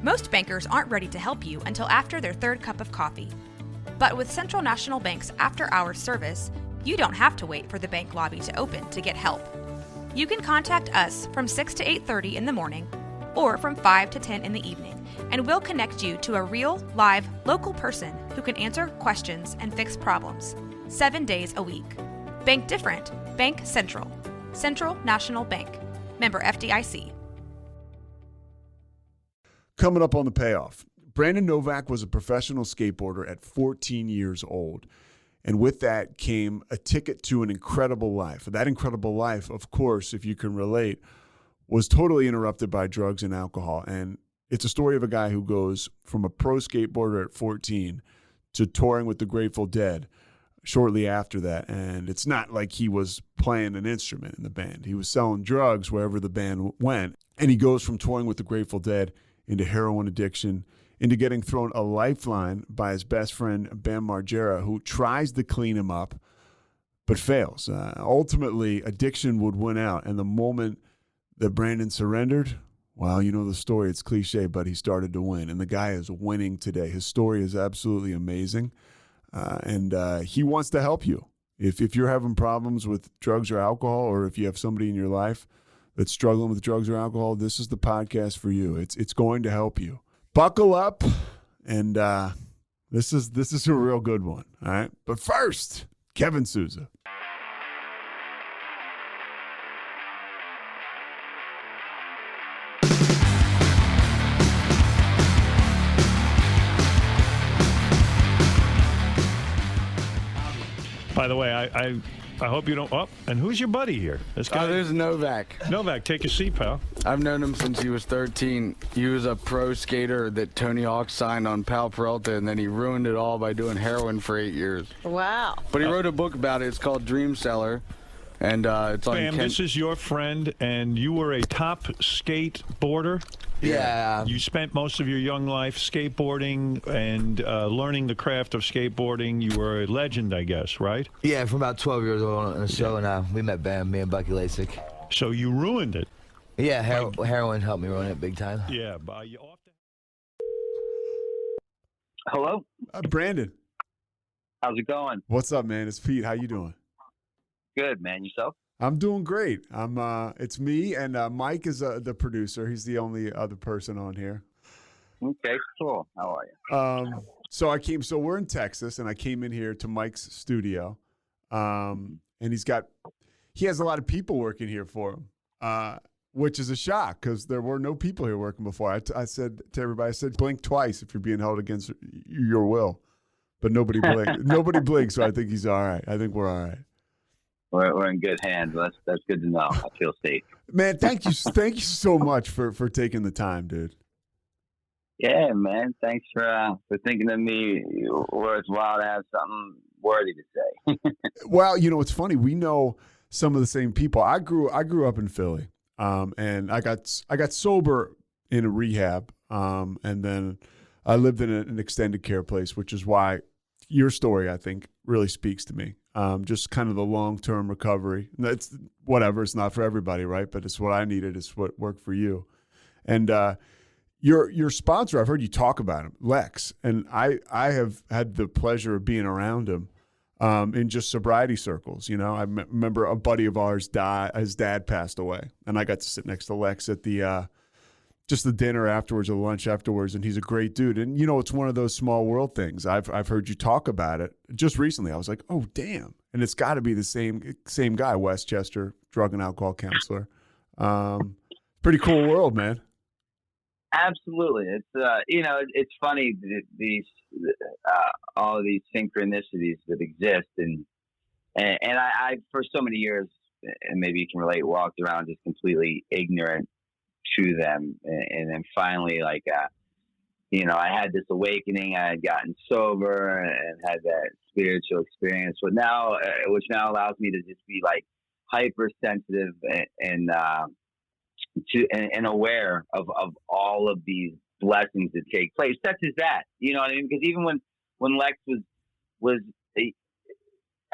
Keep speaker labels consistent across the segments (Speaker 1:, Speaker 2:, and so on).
Speaker 1: Most bankers aren't ready to help you until after their third cup of coffee. But with Central National Bank's after-hours service, you don't have to wait for the bank lobby to open to get help. You can contact us from 6 to 8:30 in the morning or from 5 to 10 in the evening, and we'll connect you to a real, live, local person who can answer questions and fix problems 7 days a week. Bank different. Bank Central. Central National Bank. Member FDIC.
Speaker 2: Coming up on the payoff, Brandon Novak was a professional skateboarder at 14 years old. And with that came a ticket to an incredible life. That incredible life, of course, if you can relate, was totally interrupted by drugs and alcohol. And it's a story of a guy who goes from a pro skateboarder at 14 to touring with the Grateful Dead shortly after that. And it's not like he was playing an instrument in the band. He was selling drugs wherever the band went. And he goes from touring with the Grateful Dead into heroin addiction, into getting thrown a lifeline by his best friend, Bam Margera, who tries to clean him up, but fails. Ultimately, addiction would win out. And the moment that Brandon surrendered, well, you know the story. It's cliche, but he started to win. And the guy is winning today. His story is absolutely amazing. And he wants to help you. If you're having problems with drugs or alcohol, or if you have somebody in your life that's struggling with drugs or alcohol, this is the podcast for you. It's going to help you. Buckle up, and this is a real good one, all right? But first, Kevin Souza.
Speaker 3: By the way, I hope you don't. Oh, and who's your buddy here? This guy.
Speaker 4: Oh, there's Novak.
Speaker 3: Novak, take a seat, pal.
Speaker 4: I've known him since he was 13. He was a pro skater that Tony Hawk signed on Pal Peralta, and then he ruined it all by doing heroin for 8 years.
Speaker 5: Wow.
Speaker 4: But he wrote a book about it. It's called Dream Seller, and it's on
Speaker 3: Bam, this is your friend, and you were a top skateboarder.
Speaker 4: Yeah.
Speaker 3: You spent most of your young life skateboarding and learning the craft of skateboarding. You were a legend, I guess, right?
Speaker 6: Yeah, from about 12 years old on a show, and we met Bam, me and Bucky Lasik.
Speaker 3: So you ruined it.
Speaker 6: Yeah, heroin helped me ruin it big time.
Speaker 3: Yeah, but you often...
Speaker 7: Hello?
Speaker 2: Brandon.
Speaker 7: How's it going?
Speaker 2: What's up, man? It's Pete. How you doing?
Speaker 7: Good, man. Yourself?
Speaker 2: I'm doing great. It's me, and Mike is the producer. He's the only other person on here.
Speaker 7: Okay, cool. How are you?
Speaker 2: So we're in Texas, and I came in here to Mike's studio, and he has a lot of people working here for him, which is a shock because there were no people here working before. I said to everybody, blink twice if you're being held against your will, but nobody blinked. Nobody blinked, so I think he's all right. I think we're all right.
Speaker 7: We're in good hands. That's good to know. I feel safe.
Speaker 2: Man, thank you so much for taking the time, dude.
Speaker 7: Yeah, man. Thanks for thinking of me. Where it's wild to have something worthy to say.
Speaker 2: Well, you know, it's funny. We know some of the same people. I grew up in Philly, and I got sober in a rehab, and then I lived in an extended care place, which is why your story, I think, really speaks to me. Just kind of the long-term recovery. It's whatever. It's not for everybody, right? But it's what I needed. It's what worked for you. And your sponsor, I've heard you talk about him, Lex, and I have had the pleasure of being around him in just sobriety circles. You know, I remember a buddy of ours his dad passed away, and I got to sit next to Lex at the just the dinner afterwards or lunch afterwards, and he's a great dude. And, you know, it's one of those small world things. I've heard you talk about it just recently. I was like, oh, damn. And it's got to be the same guy, Westchester, drug and alcohol counselor. Pretty cool world, man.
Speaker 7: Absolutely. It's, it's funny, these all of these synchronicities that exist. And I, for so many years, and maybe you can relate, walked around just completely ignorant to them, and then finally, I had this awakening. I had gotten sober and had that spiritual experience, which now allows me to just be hypersensitive and aware of all of these blessings that take place, such as that. You know what I mean? Because even when Lex was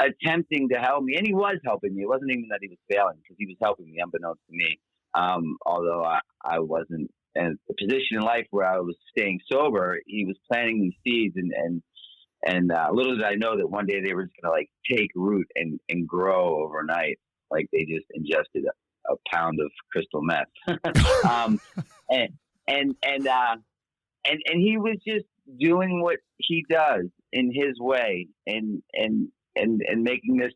Speaker 7: attempting to help me, and he was helping me, it wasn't even that he was failing, because he was helping me unbeknownst to me. Although I wasn't a position in life where I was staying sober, he was planting these seeds, and little did I know that one day they were just gonna like take root and grow overnight, like they just ingested a pound of crystal meth. And he was just doing what he does in his way, and making this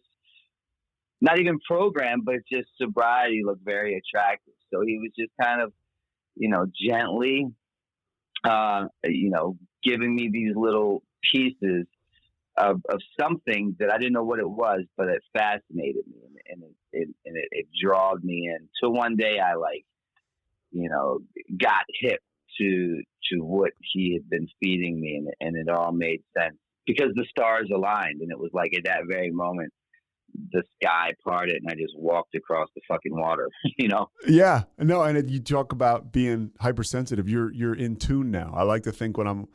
Speaker 7: not even program, but just sobriety look very attractive. So he was just kind of, gently, giving me these little pieces of something that I didn't know what it was, but it fascinated me, and it drawed me in. So one day I got hip to what he had been feeding me, and it all made sense because the stars aligned, and it was like at that very moment the sky parted and I just walked across the fucking water.
Speaker 2: Yeah, no, and you talk about being hypersensitive. You're in tune now. I like to think when I'm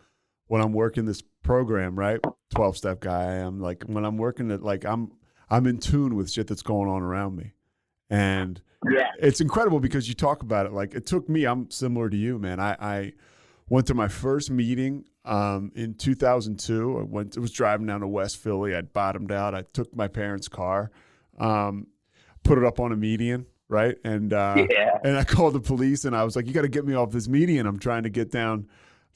Speaker 2: working this program, right, 12-step guy, I'm like, when I'm working it, like I'm in tune with shit that's going on around me. And
Speaker 7: yeah,
Speaker 2: it's incredible because you talk about it. Like, it took me, I'm similar to you, man. I went to my first meeting in 2002. I was driving down to West Philly. I'd bottomed out. I took my parents' car, put it up on a median, right? And and I called the police, and I was like, "You got to get me off this median. I'm trying to get downtown."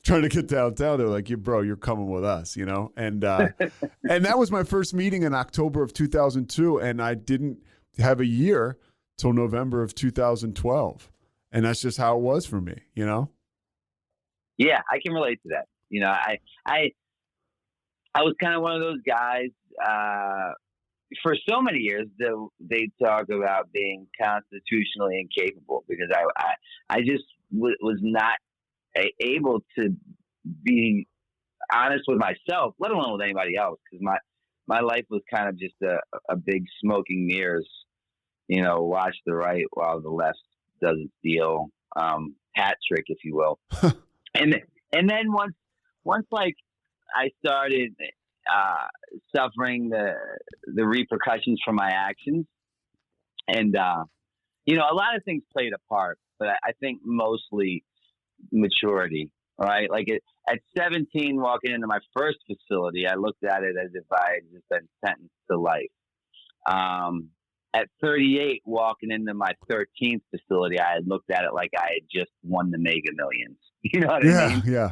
Speaker 2: They're like, "Bro, you're coming with us," And and that was my first meeting in October of 2002, and I didn't have a year till November of 2012, and that's just how it was for me,
Speaker 7: Yeah, I can relate to that. I was kind of one of those guys for so many years that they talk about being constitutionally incapable because I just was not able to be honest with myself, let alone with anybody else, because my life was kind of just a big smoking mirrors, watch the right while the left does its deal, hat trick, if you will. And then once like I started suffering the repercussions from my actions, and a lot of things played a part, but I think mostly maturity. Right, like at 17, walking into my first facility, I looked at it as if I had just been sentenced to life. At 38, walking into my 13th facility, I had looked at it like I had just won the Mega Millions. You know what I mean?
Speaker 2: Yeah.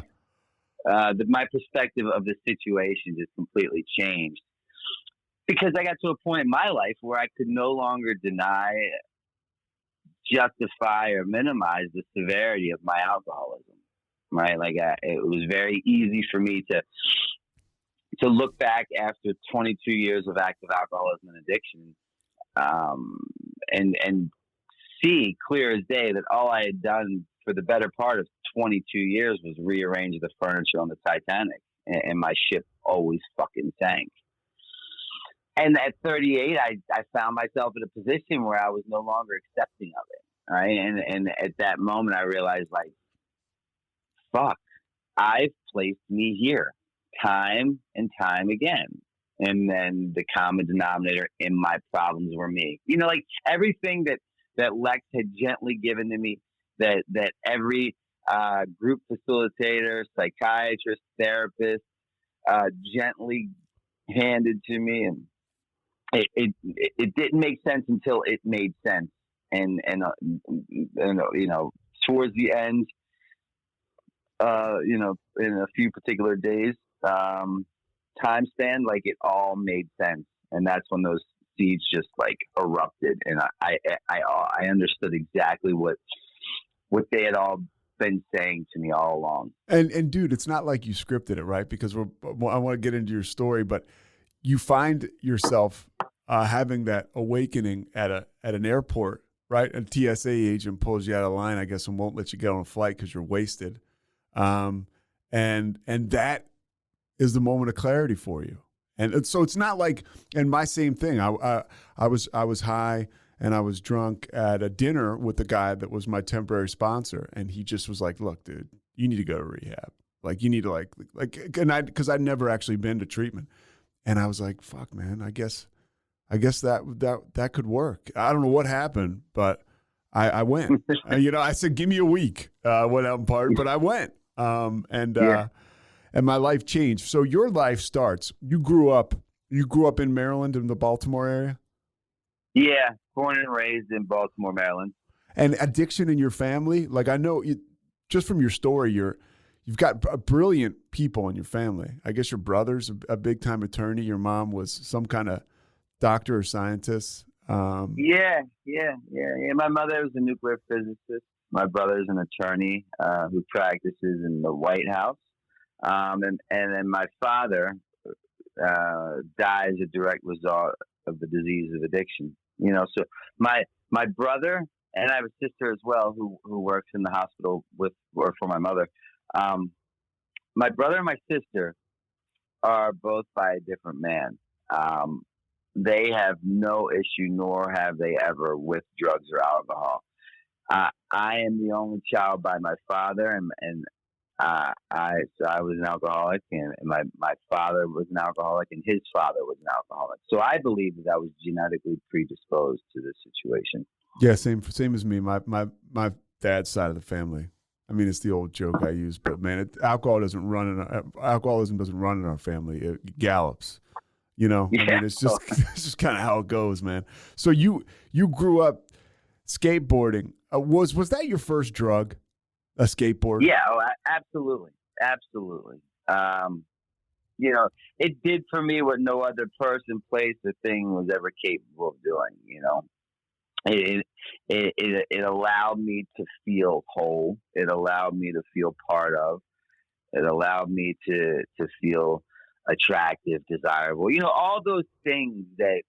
Speaker 7: My perspective of the situation just completely changed because I got to a point in my life where I could no longer deny, justify, or minimize the severity of my alcoholism. Right, like it was very easy for me to look back after 22 years of active alcoholism and addiction, and see clear as day that all I had done for the better part of 22 years was rearrange the furniture on the Titanic, and my ship always fucking sank. And at 38, I found myself in a position where I was no longer accepting of it. Right, and at that moment, I realized, like, fuck, I've placed me here time and time again. And then the common denominator in my problems were me. Like everything that Lex had gently given to me, that every group facilitator, psychiatrist, therapist gently handed to me. And it didn't make sense until it made sense. And towards the end, in a few particular days, time span, like it all made sense. And that's when those seeds just like erupted. And I understood exactly what they had all been saying to me all along.
Speaker 2: And dude, it's not like you scripted it, right? Because I want to get into your story, but you find yourself having that awakening at an airport, right? A TSA agent pulls you out of line, I guess, and won't let you get on a flight because you're wasted. And that is the moment of clarity for you. And so it's not like, and my same thing, I was high and I was drunk at a dinner with the guy that was my temporary sponsor. And he just was like, look, dude, you need to go to rehab. Like you need to cause I'd never actually been to treatment. And I was like, fuck, man, I guess that could work. I don't know what happened, but I went. I said, give me a week. Went out and partied, but I went. And my life changed. So your life starts. You grew up in Maryland, in the Baltimore area?
Speaker 7: Yeah, born and raised in Baltimore, Maryland.
Speaker 2: And addiction in your family? Like, I know just from your story, you've got brilliant people in your family. I guess your brother's a big-time attorney. Your mom was some kind of doctor or scientist.
Speaker 7: Yeah. My mother was a nuclear physicist. My brother's an attorney who practices in the White House. And then my father died as a direct result of the disease of addiction. So my brother, and I have a sister as well who works in the hospital for my mother. My brother and my sister are both by a different man. They have no issue, nor have they ever, with drugs or alcohol. I am the only child by my father, and I was an alcoholic, and my father was an alcoholic, and his father was an alcoholic. So I believe that I was genetically predisposed to this situation.
Speaker 2: Yeah, same as me. My dad's side of the family. I mean, it's the old joke I use, but man, alcoholism doesn't run in our family. It gallops.
Speaker 7: Yeah.
Speaker 2: I mean, it's just kind of how it goes, man. So you grew up skateboarding. Was that your first drug? A skateboard?
Speaker 7: Yeah, absolutely. It did for me what no other person, place, or thing was ever capable of doing. It allowed me to feel whole. It allowed me to feel part of. It allowed me to feel attractive, desirable. All those things that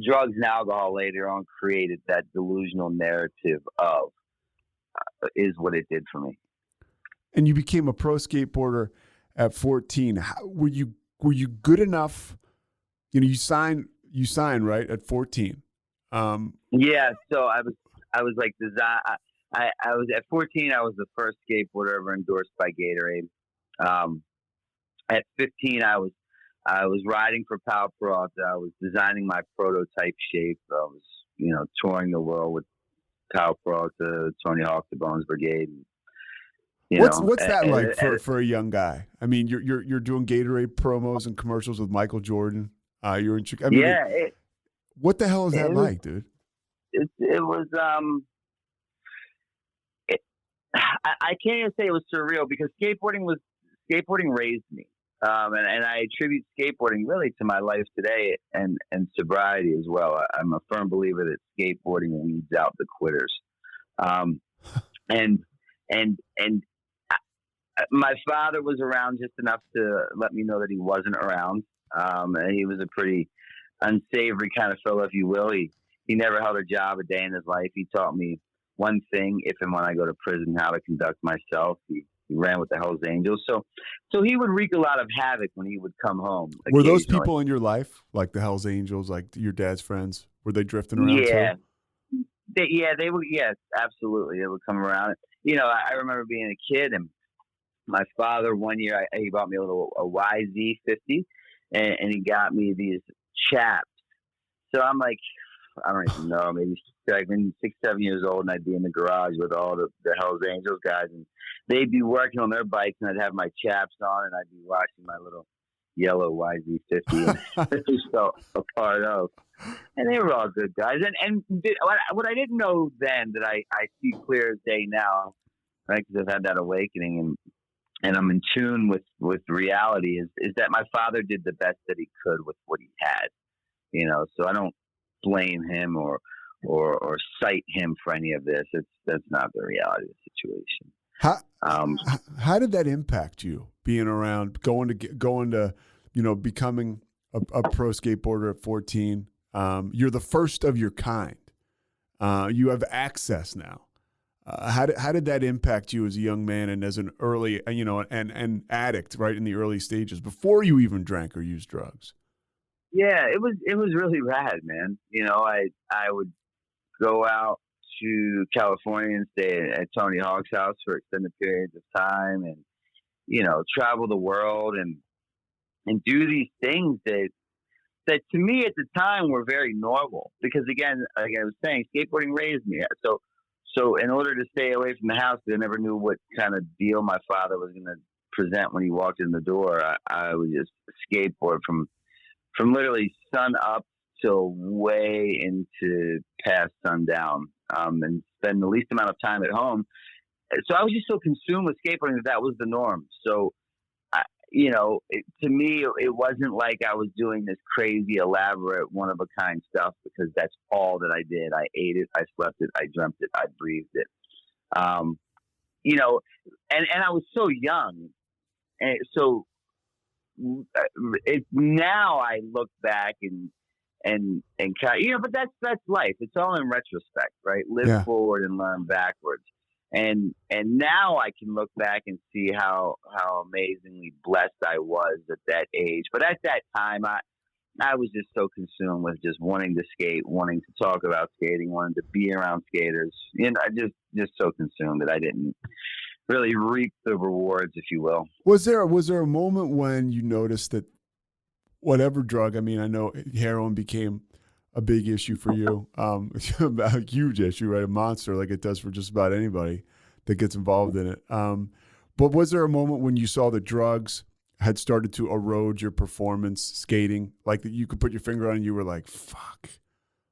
Speaker 7: drugs and alcohol later on created that delusional narrative of. Is what it did for me.
Speaker 2: And you became a pro skateboarder at 14. Were you good enough? You signed right at 14.
Speaker 7: Yeah. So I was like design. I was at 14. I was the first skateboarder ever endorsed by Gatorade. At 15, I was riding for Pal Peralta. I was designing my prototype shape. I was touring the world with Kyle Peralta, Tony Hawk, the Bones Brigade.
Speaker 2: What's that like for a young guy? I mean, you're doing Gatorade promos and commercials with Michael Jordan. You're in Chicago. What the hell is that like, dude?
Speaker 7: It was. I can't even say it was surreal because skateboarding raised me, and I attribute skateboarding really to my life today and sobriety as well. I'm a firm believer that skateboarding weeds out the quitters, and my father was around just enough to let me know that he wasn't around. And he was a pretty unsavory kind of fellow, if you will. He never held a job a day in his life. He taught me one thing: if and when I go to prison, how to conduct myself. He ran with the Hells Angels. So he would wreak a lot of havoc when he would come home.
Speaker 2: Were those people in your life, like the Hells Angels, like your dad's friends? Were they drifting around too?
Speaker 7: They would. Yes, absolutely. They would come around. I remember being a kid, and my father one year he bought me a YZ50, and he got me these chaps. So I'm like, I don't even know, maybe like 6, 7 years old, and I'd be in the garage with all the Hells Angels guys, and they'd be working on their bikes, and I'd have my chaps on, and I'd be watching my little yellow YZ50, and this was so a part of. And they were all good guys. And what I didn't know then that I see clear as day now, right, because I've had that awakening and I'm in tune with reality, is that my father did the best that he could with what he had. So I don't blame him or cite him for any of this. That's not the reality of the situation.
Speaker 2: How did that impact you, being around, going to becoming a pro skateboarder at 14? You're the first of your kind. You have access now. How did that impact you as a young man and as an early, an addict, right, in the early stages before you even drank or used drugs?
Speaker 7: Yeah, it was really rad, man. I would go out to California and stay at Tony Hawk's house for extended periods of time, and travel the world and do these things that that to me at the time were very normal, because again, like I was saying, skateboarding raised me. So in order to stay away from the house, I never knew what kind of deal my father was going to present when he walked in the door. I would just skateboard from literally sun up till way into past sundown, and spend the least amount of time at home. So I was just so consumed with skateboarding that was the norm. So, to me, it wasn't like I was doing this crazy, elaborate, one-of-a-kind stuff, because that's all that I did. I ate it, I slept it, I dreamt it, I breathed it. And I was so young. And so now I look back and but that's life. It's all in retrospect, right? Live forward and learn backwards. And now I can look back and see how amazingly blessed I was at that age. But at that time, I was just so consumed with just wanting to skate, wanting to talk about skating, wanting to be around skaters. I just so consumed that I didn't really reap the rewards, if you will. Was there
Speaker 2: a moment when you noticed that whatever drug, I mean, I know heroin became a big issue for you, a huge issue, right? A monster, like it does for just about anybody that gets involved in it. But was there a moment when you saw the drugs had started to erode your performance skating, like that you could put your finger on and you were like, fuck,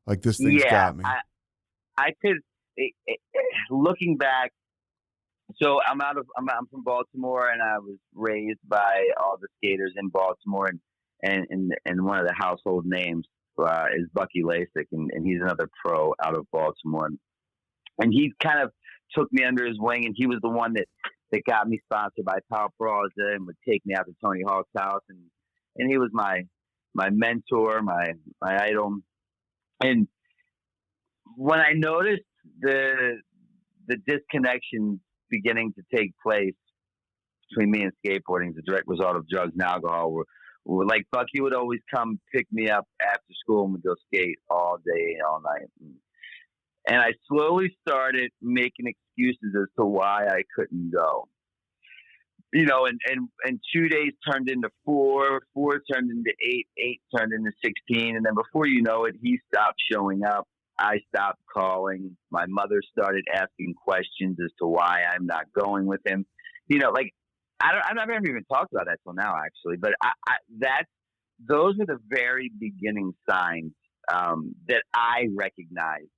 Speaker 2: like this thing's got me?
Speaker 7: I could, looking back, so I'm from Baltimore, and I was raised by all the skaters in Baltimore, and one of the household names is Bucky Lasik, and he's another pro out of Baltimore, and he kind of took me under his wing, and he was the one that got me sponsored by Baltimore and would take me out to Tony Hawk's house, and he was my mentor, my idol. And when I noticed the disconnection beginning to take place between me and skateboarding as a direct result of drugs and alcohol, like Bucky would always come pick me up after school and we'd go skate all day, all night. And I slowly started making excuses as to why I couldn't go. And 2 days turned into 4 turned into 8 turned into 16. And then before you know it, he stopped showing up. I stopped calling. My mother started asking questions as to why I'm not going with him. I've never even talked about that till now, actually. But those are the very beginning signs that I recognized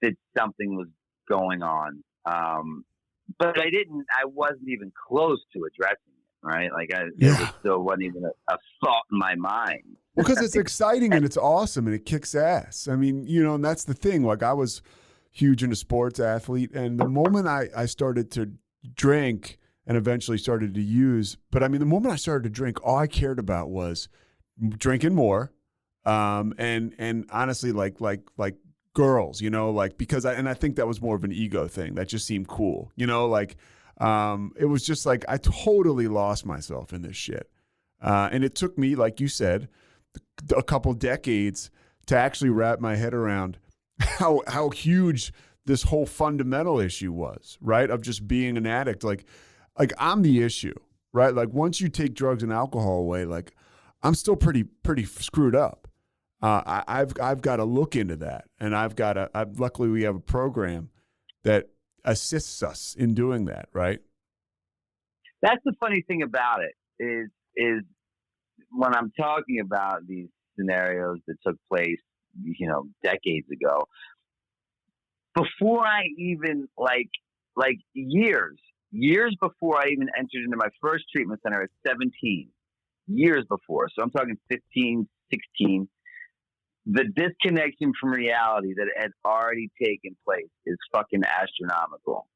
Speaker 7: that something was going on. But I wasn't even close to addressing it, right? It still wasn't even a thought in my mind.
Speaker 2: Well, because it's exciting and it's awesome and it kicks ass. I mean, and that's the thing. Like, I was huge into sports athlete, and the moment I started to drink and eventually started to use, but I mean, the moment I started to drink, all I cared about was drinking more, and honestly, like girls, because I think that was more of an ego thing. That just seemed cool, it was just like I totally lost myself in this shit, and it took me, like you said, a couple decades to actually wrap my head around how huge this whole fundamental issue was, right? Of just being an addict, like I'm the issue, right? Like, once you take drugs and alcohol away, like, I'm still pretty screwed up. I've got to look into that, and luckily we have a program that assists us in doing that, right?
Speaker 7: That's the funny thing about it is when I'm talking about these scenarios that took place, decades ago, before I even like years before I even entered into my first treatment center at 17, years before. So I'm talking 15, 16. The disconnection from reality that had already taken place is fucking astronomical.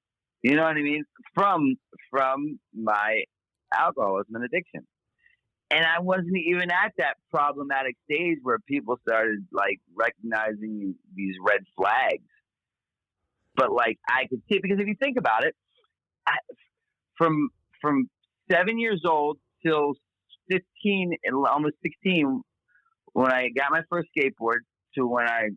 Speaker 7: You know what I mean? From my alcoholism and addiction. And I wasn't even at that problematic stage where people started like recognizing these red flags. But like I could see, because if you think about it, from 7 years old till 15 and almost 16, when I got my first skateboard, to when I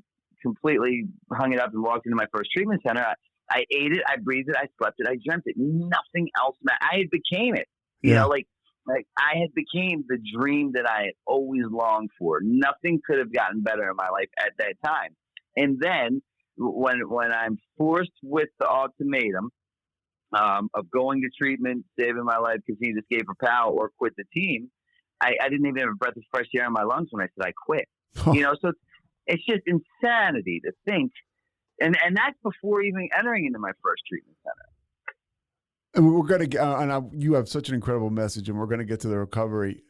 Speaker 7: completely hung it up and walked into my first treatment center, I ate it, I breathed it, I slept it, I dreamt it. Nothing else mattered. I became it. You know, like Like, I had became the dream that I had always longed for. Nothing could have gotten better in my life at that time. And then when I'm forced with the ultimatum of going to treatment, saving my life, continue to skate for power, or quit the team, I didn't even have a breath of fresh air in my lungs when I said I quit. So it's just insanity to think. And that's before even entering into my first treatment center.
Speaker 2: And we're going to you have such an incredible message, and we're going to get to the recovery,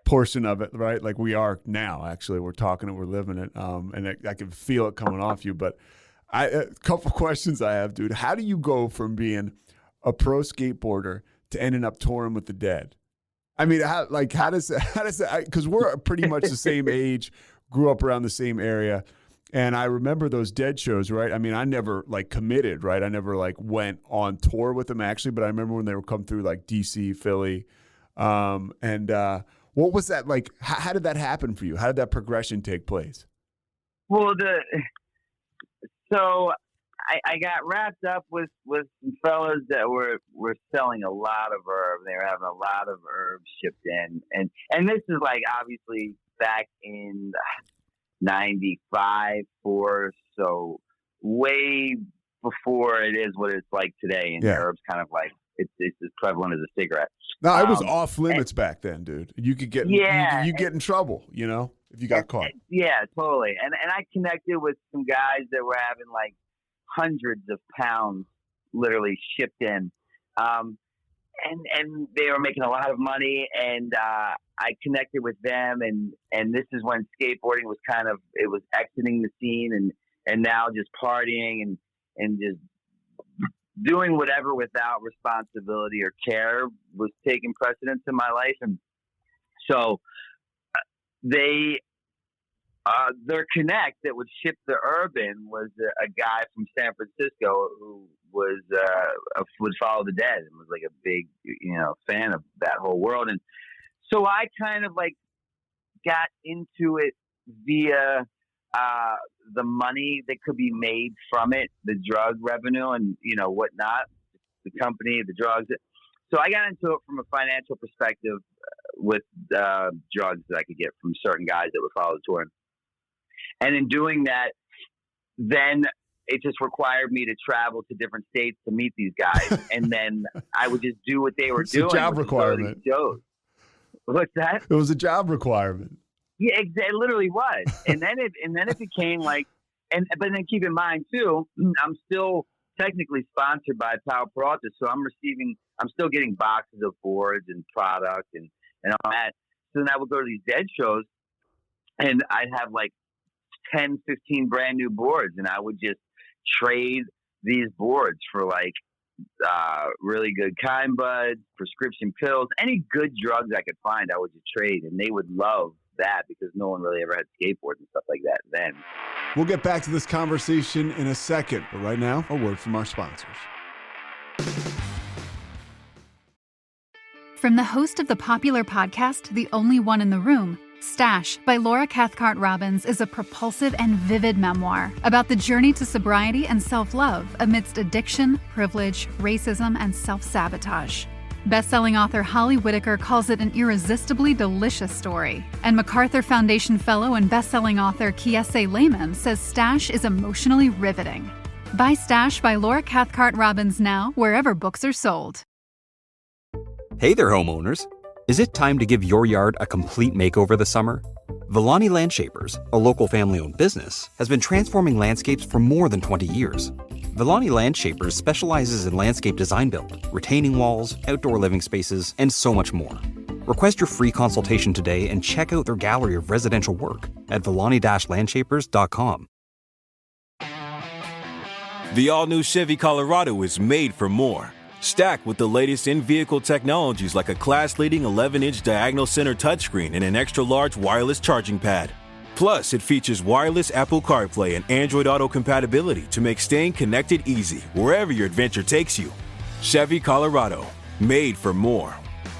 Speaker 2: portion of it, right? Like we are now, actually. We're talking and we're living it. And I can feel it coming off you. But a couple questions I have, dude. How do you go from being a pro skateboarder to ending up touring with the Dead? I mean, how does that, because we're pretty much the same age, grew up around the same area. And I remember those Dead shows, right? I mean, I never committed, right? I never went on tour with them actually, but I remember when they would come through DC, Philly. What was that like? How did that happen for you? How did that progression take place?
Speaker 7: Well, I got wrapped up with some fellas that were selling a lot of herb. They were having a lot of herbs shipped in. And this is obviously back in 95, so way before it is what it's like today. And herbs kind of it's as prevalent as a cigarette.
Speaker 2: No, it was off limits back then, dude. You could get you get in trouble, if you got caught.
Speaker 7: Yeah, totally. And I connected with some guys that were having hundreds of pounds literally shipped in. And they were making a lot of money, and I connected with them, and this is when skateboarding was it was exiting the scene, and now just partying and just doing whatever without responsibility or care was taking precedence in my life. And so their connect that would ship the herb in was a guy from San Francisco who was would follow the Dead and was a big fan of that whole world. And so I kind of got into it via the money that could be made from it, the drug revenue and whatnot, the company, the drugs. So I got into it from a financial perspective with drugs that I could get from certain guys that would follow the tour. And in doing that, then it just required me to travel to different states to meet these guys. And then I would just do what they were doing.
Speaker 2: It's a job requirement.
Speaker 7: What's that?
Speaker 2: It was a job requirement.
Speaker 7: Yeah, it literally was. And then it became but then keep in mind too, I'm still technically sponsored by Power Peralta. So I'm still getting boxes of boards and product and all that. So then I would go to these Dead shows and I'd have 10, 15 brand new boards, and I would just trade these boards for really good kind buds, prescription pills, any good drugs I could find. I would just trade, and they would love that because no one really ever had skateboards and stuff like that then.
Speaker 2: We'll get back to this conversation in a second, but right now, a word from our sponsors.
Speaker 5: From the host of the popular podcast, The Only One in the Room, Stash by Laura Cathcart-Robbins is a propulsive and vivid memoir about the journey to sobriety and self-love amidst addiction, privilege, racism, and self-sabotage. Best-selling author Holly Whitaker calls it an irresistibly delicious story, and MacArthur Foundation fellow and best-selling author Kiese Lehman says Stash is emotionally riveting. Buy Stash by Laura Cathcart-Robbins now, wherever books are sold.
Speaker 8: Hey there, homeowners. Is it time to give your yard a complete makeover this summer? Villani Landshapers, a local family-owned business, has been transforming landscapes for more than 20 years. Villani Landshapers specializes in landscape design build, retaining walls, outdoor living spaces, and so much more. Request your free consultation today and check out their gallery of residential work at villani-landshapers.com.
Speaker 9: The all-new Chevy Colorado is made for more. Stacked with the latest in-vehicle technologies like a class-leading 11-inch diagonal center touchscreen and an extra-large wireless charging pad. Plus, it features wireless Apple CarPlay and Android Auto compatibility to make staying connected easy wherever your adventure takes you. Chevy Colorado, made for more.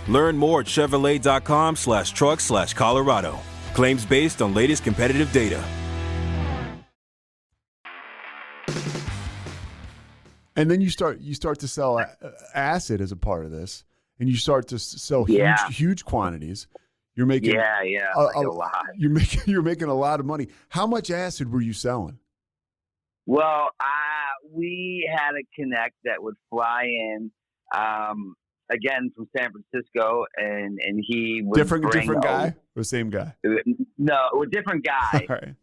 Speaker 9: Learn more at Chevrolet.com/truck/Colorado. Claims based on latest competitive data.
Speaker 2: And then you start to sell acid as a part of this. and you start to sell huge quantities. You're making
Speaker 7: a lot.
Speaker 2: You're making a lot of money. How much acid were you selling?
Speaker 7: Well, we had a connect that would fly in, again from San Francisco, and he would
Speaker 2: different guy or same guy?
Speaker 7: No, a different guy.
Speaker 2: All right.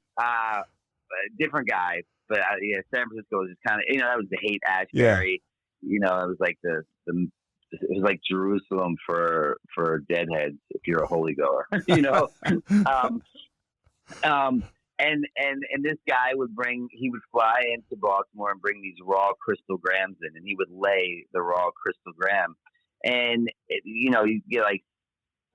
Speaker 7: Different guy, but San Francisco was just kind of, that was the Haight-Ashbury. Yeah. It was like it was like Jerusalem for deadheads if you're a holy goer, And this guy he would fly into Baltimore and bring these raw crystal grams in, and he would lay the raw crystal gram. And, you get like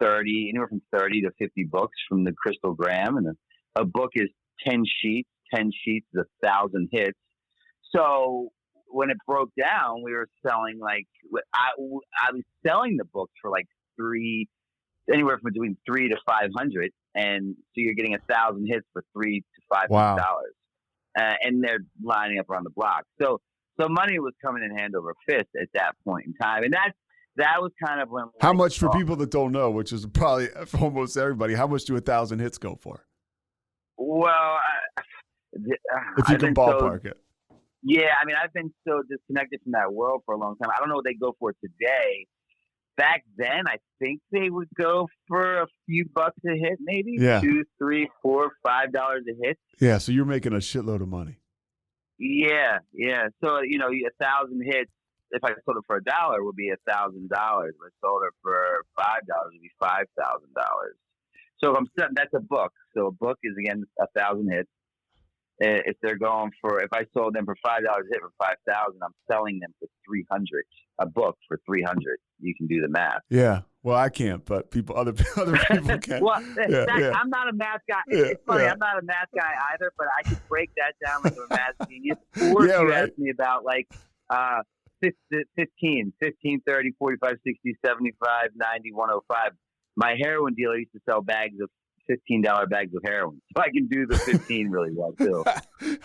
Speaker 7: anywhere from 30 to 50 books from the crystal gram. And a book is 10 sheets. 10 sheets is 1,000 hits. So when it broke down, we were selling I was selling the books for like anywhere from between $300 to $500, and so you're getting 1,000 hits for $300 to $500, and they're lining up around the block. So money was coming in hand over fist at that point in time, and that was kind of when.
Speaker 2: How much for people that don't know, which is probably for almost everybody? How much do 1,000 hits go for?
Speaker 7: Well,
Speaker 2: if you can ballpark it.
Speaker 7: Yeah, I mean, I've been so disconnected from that world for a long time. I don't know what they go for today. Back then, I think they would go for a few bucks a hit, maybe $2, $3, $4, $5 a hit.
Speaker 2: Yeah, so you're making a shitload of money.
Speaker 7: Yeah. So 1,000 hits. If I sold it for $1, would be $1,000. If I sold it for $5, would be $5,000. So that's a book. So a book is again 1,000 hits. If I sold them for $5 a hit for 5,000, I'm selling them for 300. A book for 300. You can do the math.
Speaker 2: Yeah. Well, I can't, but other people can.
Speaker 7: Well, I'm not a math guy. It's funny. Yeah. I'm not a math guy either, but I could break that down like a math genius. Or if you ask me about 15, 30, 45, 60, 75, 90, 105. My heroin dealer used to sell bags of $15 bags of heroin, so I can do the 15 really well too.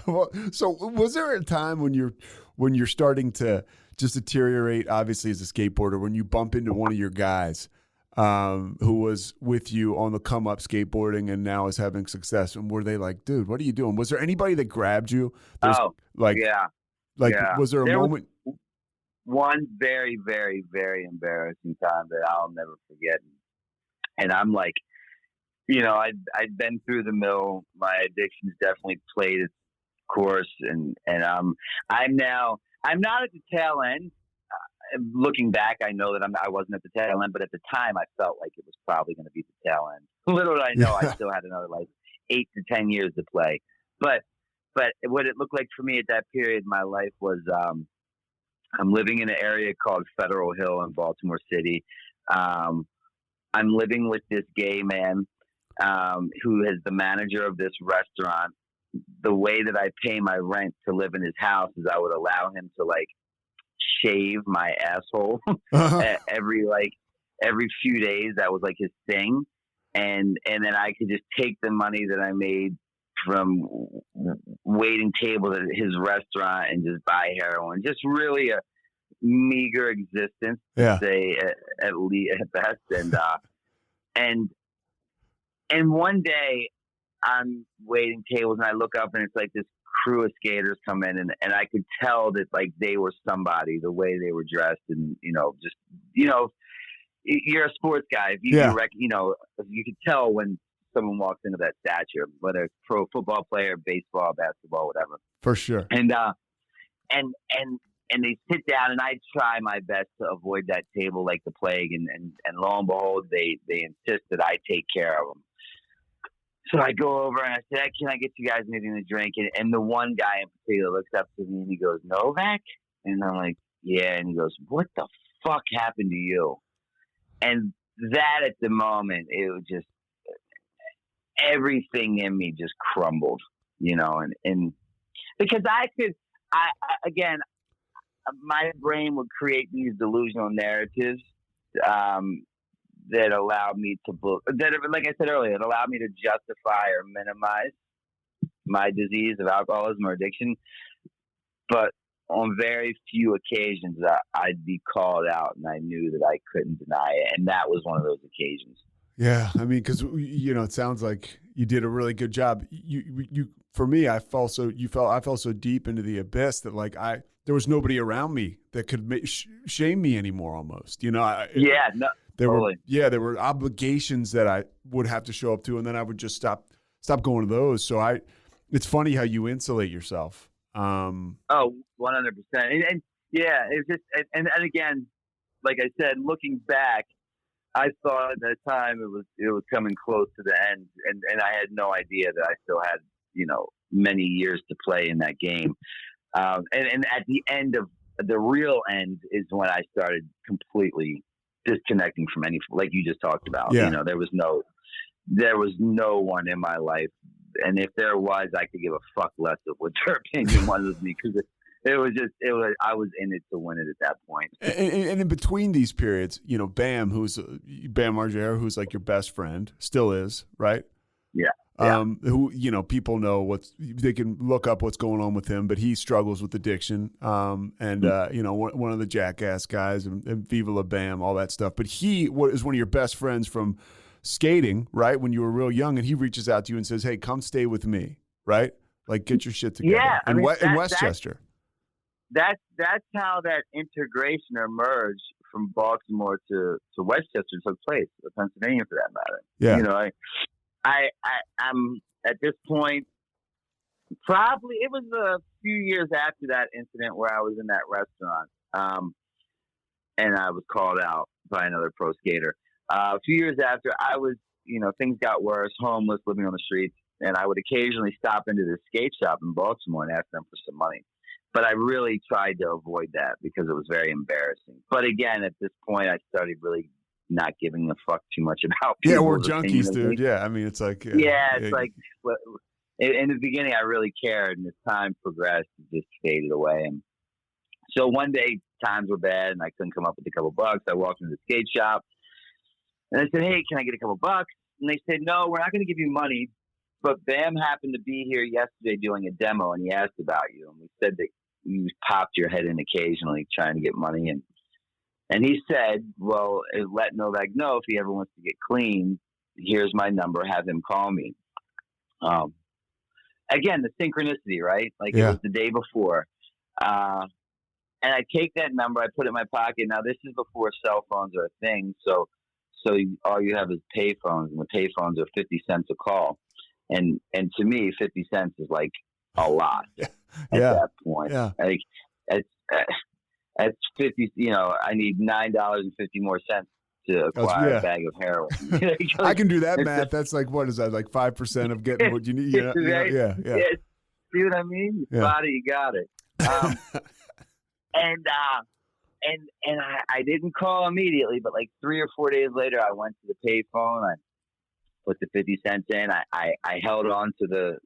Speaker 2: Well, so was there a time when you're starting to just deteriorate, obviously as a skateboarder, when you bump into one of your guys who was with you on the come up skateboarding and now is having success, and were they like, dude, what are you doing? Was there anybody that grabbed you? Was there a moment?
Speaker 7: One very, very, very embarrassing time that I'll never forget. And I'm like, I'd been through the mill. My addiction's definitely played its course, and I'm not at the tail end. Looking back, I know that I wasn't at the tail end, but at the time, I felt like it was probably going to be the tail end. Little did I know, I still had another 8 to 10 years to play. But what it looked like for me at that period in my life was I'm living in an area called Federal Hill in Baltimore City. I'm living with this gay man who is the manager of this restaurant. The way that I pay my rent to live in his house is I would allow him to shave my asshole every few days. That was his thing. And then I could just take the money that I made from waiting tables at his restaurant and just buy heroin. Just really a meager existence, to say at least at best. And one day I'm waiting tables and I look up and it's this crew of skaters come in, and I could tell that they were somebody, the way they were dressed, and you're a sports guy. If you could tell when someone walks into that stature, whether it's pro football player, baseball, basketball, whatever.
Speaker 2: For sure.
Speaker 7: And they sit down, and I try my best to avoid that table like the plague. And lo and behold, they insist that I take care of them. So I go over and I say, can I get you guys anything to drink? And the one guy in particular looks up to me and he goes, Novak? And I'm like, yeah. And he goes, what the fuck happened to you? And that at the moment, it was just, everything in me just crumbled, and because again, my brain would create these delusional narratives that allowed me to, like I said earlier, it allowed me to justify or minimize my disease of alcoholism or addiction. But on very few occasions I'd be called out and I knew that I couldn't deny it. And that was one of those occasions.
Speaker 2: Yeah. I mean, cause it sounds like you did a really good job. For me, I fell so deep into the abyss that like there was nobody around me that could shame me anymore almost, There were obligations that I would have to show up to, and then I would just stop going to those. So it's funny how you insulate yourself.
Speaker 7: 100%. And yeah, it's just, and again, like I said, looking back, I thought at that time it was coming close to the end, and I had no idea that I still had, many years to play in that game. And at the end of the real end is when I started completely disconnecting from any, like you just talked about.
Speaker 2: Yeah.
Speaker 7: There was no one in my life, and if there was, I could give a fuck less of what their opinion was of me, because I was in it to win it at that point.
Speaker 2: And in between these periods, Bam Margera, who's like your best friend, still is, right?
Speaker 7: Yeah.
Speaker 2: Who, people know they can look up what's going on with him, but he struggles with addiction. One of the jackass guys and Viva La Bam, all that stuff. But he is one of your best friends from skating, right? When you were real young, and he reaches out to you and says, "Hey, come stay with me," right? Like, get your shit together.
Speaker 7: Yeah.
Speaker 2: In Westchester.
Speaker 7: That's how that integration emerged from Baltimore to Westchester took place, or Pennsylvania for that matter.
Speaker 2: Yeah.
Speaker 7: I'm at this point, probably it was a few years after that incident where I was in that restaurant, and I was called out by another pro skater. A few years after, I was, things got worse, homeless, living on the streets, and I would occasionally stop into the skate shop in Baltimore and ask them for some money. But I really tried to avoid that because it was very embarrassing. But again, at this point, I started really not giving a fuck too much about people.
Speaker 2: Yeah, we're junkies, dude. Yeah, I mean, it's like...
Speaker 7: like... In the beginning, I really cared, and as time progressed, it just faded away. And so one day, times were bad, and I couldn't come up with a couple bucks. I walked into the skate shop, and I said, "Hey, can I get a couple bucks?" And they said, "No, we're not going to give you money, but Bam happened to be here yesterday doing a demo, and he asked about you, and we said that you popped your head in occasionally trying to get money, and he said, well, let Novak know if he ever wants to get clean. Here's my number. Have him call me." Again, the synchronicity, right? Like It was the day before. And I take that number, I put it in my pocket. Now, this is before cell phones are a thing. So all you have is pay phones, and the pay phones are 50 cents a call. And to me, 50 cents is like a lot at that point. Yeah. Like it's 50, I need $9.50 more to acquire a bag of heroin.
Speaker 2: I can do that math. That's like, what is that? Like 5% of getting what you need. Yeah.
Speaker 7: See what I mean? Body, you got it. And I didn't call immediately, but like 3 or 4 days later, I went to the pay phone. I put the 50 cents in. I held on to the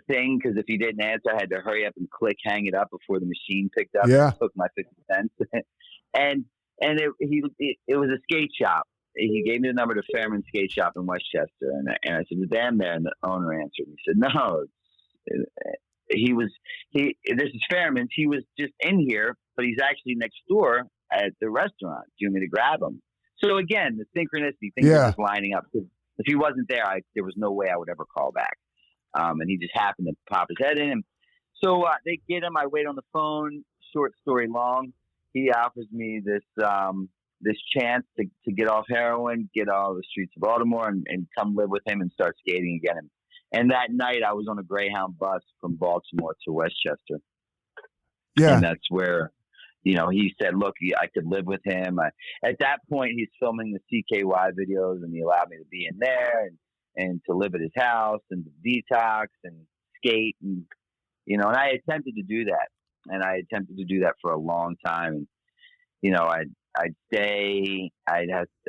Speaker 7: thing, because if he didn't answer, I had to hurry up and hang it up before the machine picked up and took my 50 cents. and it was a skate shop. He gave me the number to Fairman Skate Shop in Westchester, and I said, "Is Bam there?" And the owner answered. He said, "No, this is Fairman's. He was just in here, but he's actually next door at the restaurant. Do you want me to grab him?" So again, the synchronicity, things are just lining up. If he wasn't there, there was no way I would ever call back. And he just happened to pop his head in. And so they get him. I wait on the phone. Short story long, he offers me this chance to get off heroin, get out of the streets of Baltimore, and come live with him and start skating again. And that night, I was on a Greyhound bus from Baltimore to Westchester. Yeah, and that's where, he said, "Look, I could live with him." At that point, he's filming the CKY videos, and he allowed me to be in there and to live at his house and to detox and skate, and and I attempted to do that, and I attempted to do that for a long time. And I'd stay, I'd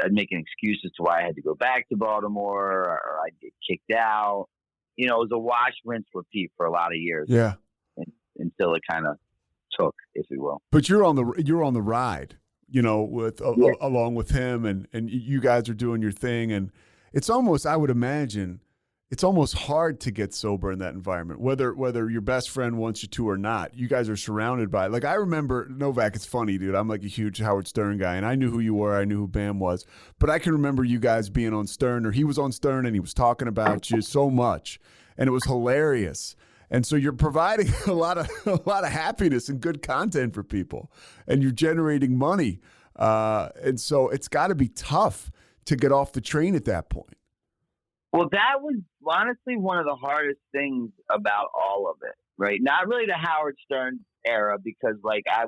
Speaker 7: make an excuse as to why I had to go back to Baltimore, or I'd get kicked out. It was a wash, rinse, repeat for a lot of years.
Speaker 2: Yeah,
Speaker 7: until it kind of took, if you will.
Speaker 2: But you're on the ride, along with him, and you guys are doing your thing, and it's almost, I would imagine, it's almost hard to get sober in that environment, whether your best friend wants you to or not. You guys are surrounded by, like, I remember, Novak, it's funny, dude. I'm like a huge Howard Stern guy, and I knew who you were. I knew who Bam was. But I can remember you guys being on Stern, or he was on Stern, and he was talking about you so much, and it was hilarious. And so you're providing a lot of happiness and good content for people, and you're generating money. And so it's got to be tough to get off the train at that point.
Speaker 7: Well, that was honestly one of the hardest things about all of it, right? Not really the Howard Stern era, because like I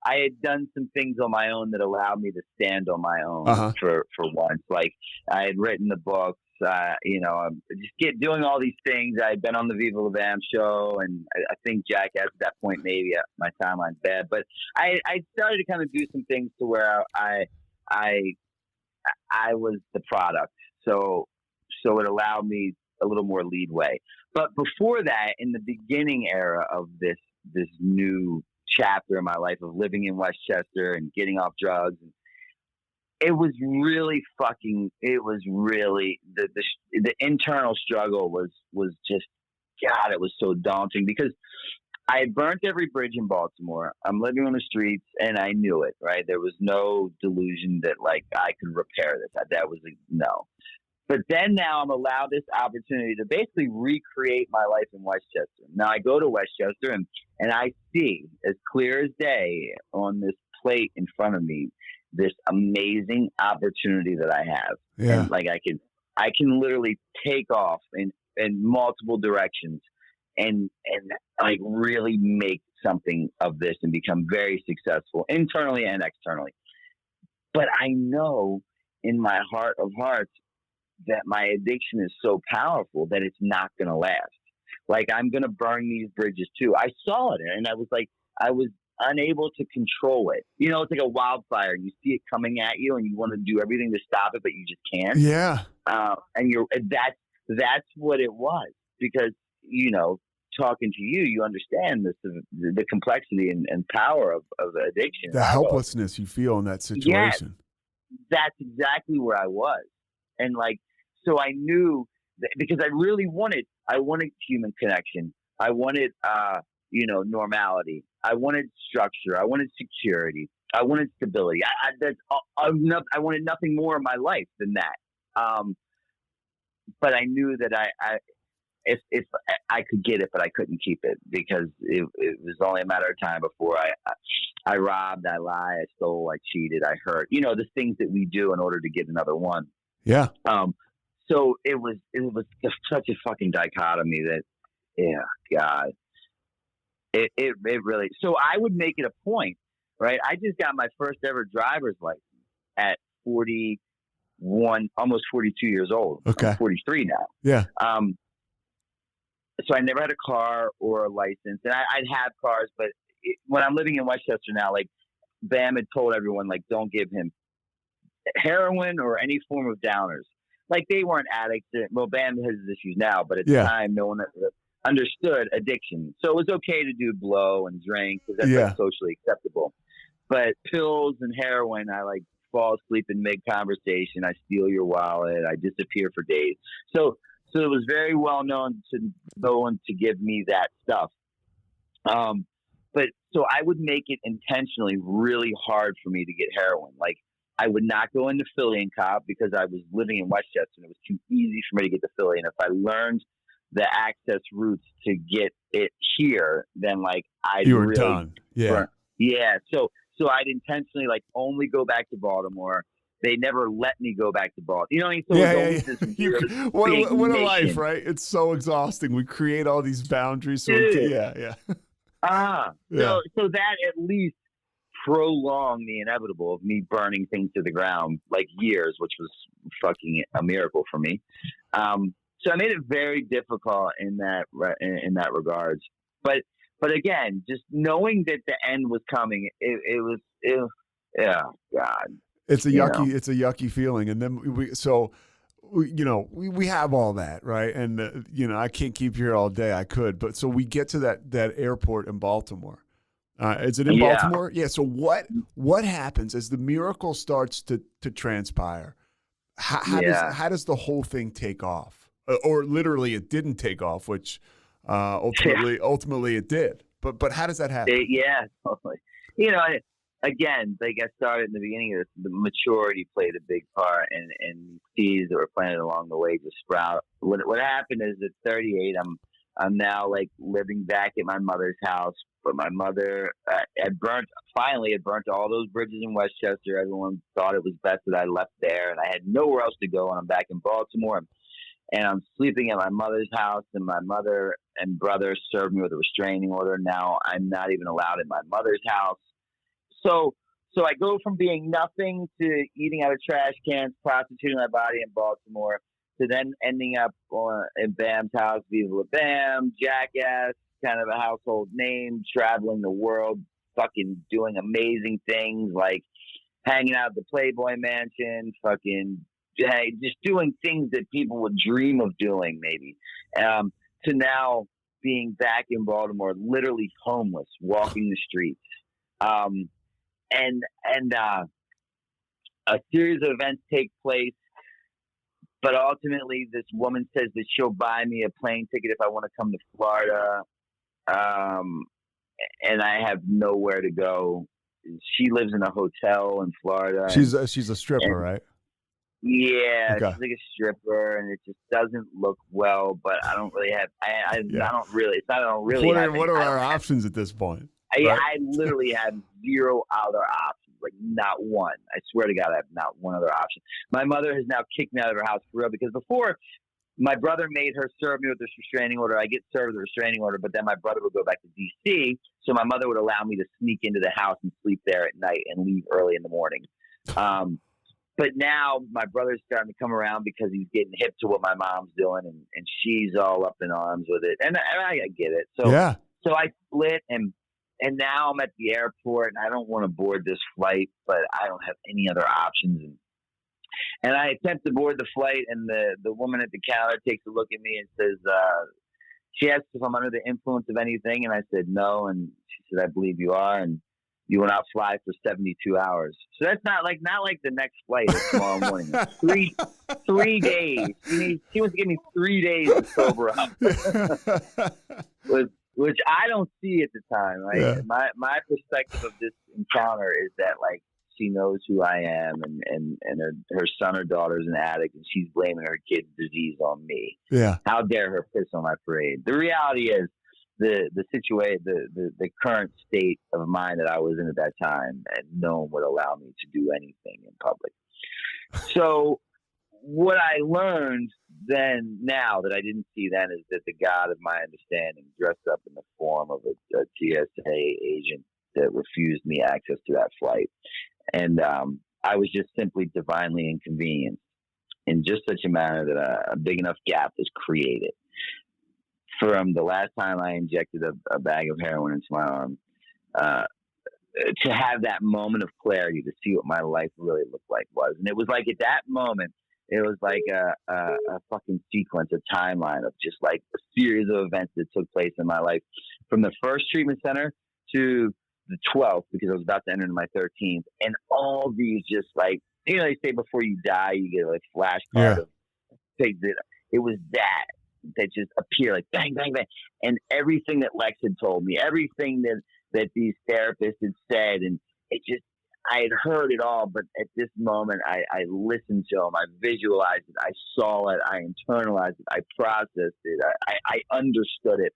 Speaker 7: had done some things on my own that allowed me to stand on my own for once. Like I had written the books, doing all these things. I had been on the Viva La Bam show, and I think Jackass at that point, maybe my timeline's bad, but I started to kind of do some things to where I was the product. So it allowed me a little more leadway. But before that, in the beginning era of this new chapter in my life of living in Westchester and getting off drugs, it was really the internal struggle was just, God, it was so daunting, because I had burnt every bridge in Baltimore. I'm living on the streets, and I knew it, right? There was no delusion that like I could repair this. That was no. But then now I'm allowed this opportunity to basically recreate my life in Westchester. Now I go to Westchester and I see as clear as day on this plate in front of me this amazing opportunity that I have.
Speaker 2: Yeah.
Speaker 7: And like I can literally take off in multiple directions and like really make something of this and become very successful internally and externally. But I know in my heart of hearts that my addiction is so powerful that it's not going to last. Like I'm going to burn these bridges too. I saw it, and I was unable to control it. You know, it's like a wildfire. You see it coming at you and you want to do everything to stop it, but you just can't.
Speaker 2: Yeah.
Speaker 7: And that's what it was, because, you know, talking to you, you understand the complexity and power of addiction.
Speaker 2: The helplessness you feel in that situation.
Speaker 7: Yes, that's exactly where I was. And like, so I knew that, because I really wanted human connection. I wanted, normality. I wanted structure. I wanted security. I wanted stability. I wanted nothing more in my life than that. But I knew that if I could get it, but I couldn't keep it, because it was only a matter of time before I robbed, I lied, I stole, I cheated, I hurt. You know, the things that we do in order to get another one.
Speaker 2: Yeah.
Speaker 7: So it was just such a fucking dichotomy that, yeah, God, it really. So I would make it a point, right? I just got my first ever driver's license at 41, almost 42 years old.
Speaker 2: Okay.
Speaker 7: I'm 43 now.
Speaker 2: Yeah.
Speaker 7: So I never had a car or a license, and I'd have cars, but when I'm living in Westchester now, like Bam had told everyone, like, don't give him heroin or any form of downers. Like, they weren't addicts. Well, Bam has his issues now, but at the time, no one understood addiction. So it was okay to do blow and drink, because that's like socially acceptable. But pills and heroin, I like fall asleep in mid-conversation. I steal your wallet. I disappear for days. So it was very well known to no one to give me that stuff. But so I would make it intentionally really hard for me to get heroin. Like, I would not go into Philly and cop, because I was living in Westchester and it was too easy for me to get to Philly. And if I learned the access routes to get it here, then like
Speaker 2: you were done. Yeah.
Speaker 7: Yeah. So I'd intentionally like only go back to Baltimore. They never let me go back to Baltimore. You know what I mean? So
Speaker 2: yeah. What a life, right? It's so exhausting. We create all these boundaries. So
Speaker 7: So that at least prolonged the inevitable of me burning things to the ground, like years, which was fucking a miracle for me. So I made it very difficult in that regards. But again, just knowing that the end was coming, it was God.
Speaker 2: It's a yucky feeling. And then we have all that, right? And I can't keep you here all day. I could, but so we get to that airport in Baltimore. Is it in Baltimore? Yeah. So what happens as the miracle starts to transpire? How does the whole thing take off? or literally it didn't take off, which ultimately it did. But how does that happen?
Speaker 7: Yeah, totally. Again, like I started in the beginning of this, the maturity played a big part, and seeds that were planted along the way just sprout. What happened is at 38, I'm now like living back at my mother's house, but my mother had burnt all those bridges in Westchester. Everyone thought it was best that I left there, and I had nowhere else to go, and I'm back in Baltimore. And I'm sleeping at my mother's house, and my mother and brother served me with a restraining order. Now I'm not even allowed at my mother's house. So I go from being nothing to eating out of trash cans, prostituting my body in Baltimore, to then ending up in Bam's house, Viva La Bam, Jackass, kind of a household name, traveling the world, fucking doing amazing things like hanging out at the Playboy Mansion, just doing things that people would dream of doing, maybe. To now being back in Baltimore, literally homeless, walking the streets. And a series of events take place, but ultimately this woman says that she'll buy me a plane ticket if I want to come to Florida. And I have nowhere to go. She lives in a hotel in Florida.
Speaker 2: She's a stripper, right?
Speaker 7: Yeah,
Speaker 2: okay.
Speaker 7: She's like a stripper, and it just doesn't look well. But I don't really have. I don't really. It's not. I don't really.
Speaker 2: What are our options at this point?
Speaker 7: I literally have zero other options, like not one. I swear to God, I have not one other option. My mother has now kicked me out of her house for real, because before my brother made her serve me with this restraining order. I get served with a restraining order, but then my brother would go back to D.C., so my mother would allow me to sneak into the house and sleep there at night and leave early in the morning. But now my brother's starting to come around because he's getting hip to what my mom's doing, and she's all up in arms with it. And I get it. So I split, and now I'm at the airport, and I don't want to board this flight, but I don't have any other options. And I attempt to board the flight, and the woman at the counter takes a look at me and says, she asks if I'm under the influence of anything, and I said no, and she said, I believe you are, and you will not fly for 72 hours. So that's not like the next flight tomorrow morning. Three days. She wants to give me 3 days to sober up. Which I don't see at the time. Right? Yeah. My perspective of this encounter is that like she knows who I am, and her son or daughter is an addict, and she's blaming her kid's disease on me.
Speaker 2: Yeah.
Speaker 7: How dare her piss on my parade? The reality is the situation, the current state of mind that I was in at that time, and no one would allow me to do anything in public. So what I learned then, now that I didn't see then, is that the God of my understanding dressed up in the form of a TSA agent that refused me access to that flight. And I was just simply divinely inconvenienced in just such a manner that a big enough gap was created. From the last time I injected a bag of heroin into my arm, to have that moment of clarity, to see what my life really looked like was. And it was like at that moment, it was like a fucking sequence, a timeline of just like a series of events that took place in my life, from the first treatment center to the 12th, because I was about to enter into my 13th. And all these just like, you know, they say before you die, you get like flashcards of things that it was that just appeared like bang, bang, bang. And everything that Lex had told me, everything that these therapists had said, and it just, I had heard it all, but at this moment, I listened to them, I visualized it, I saw it, I internalized it, I processed it, I understood it,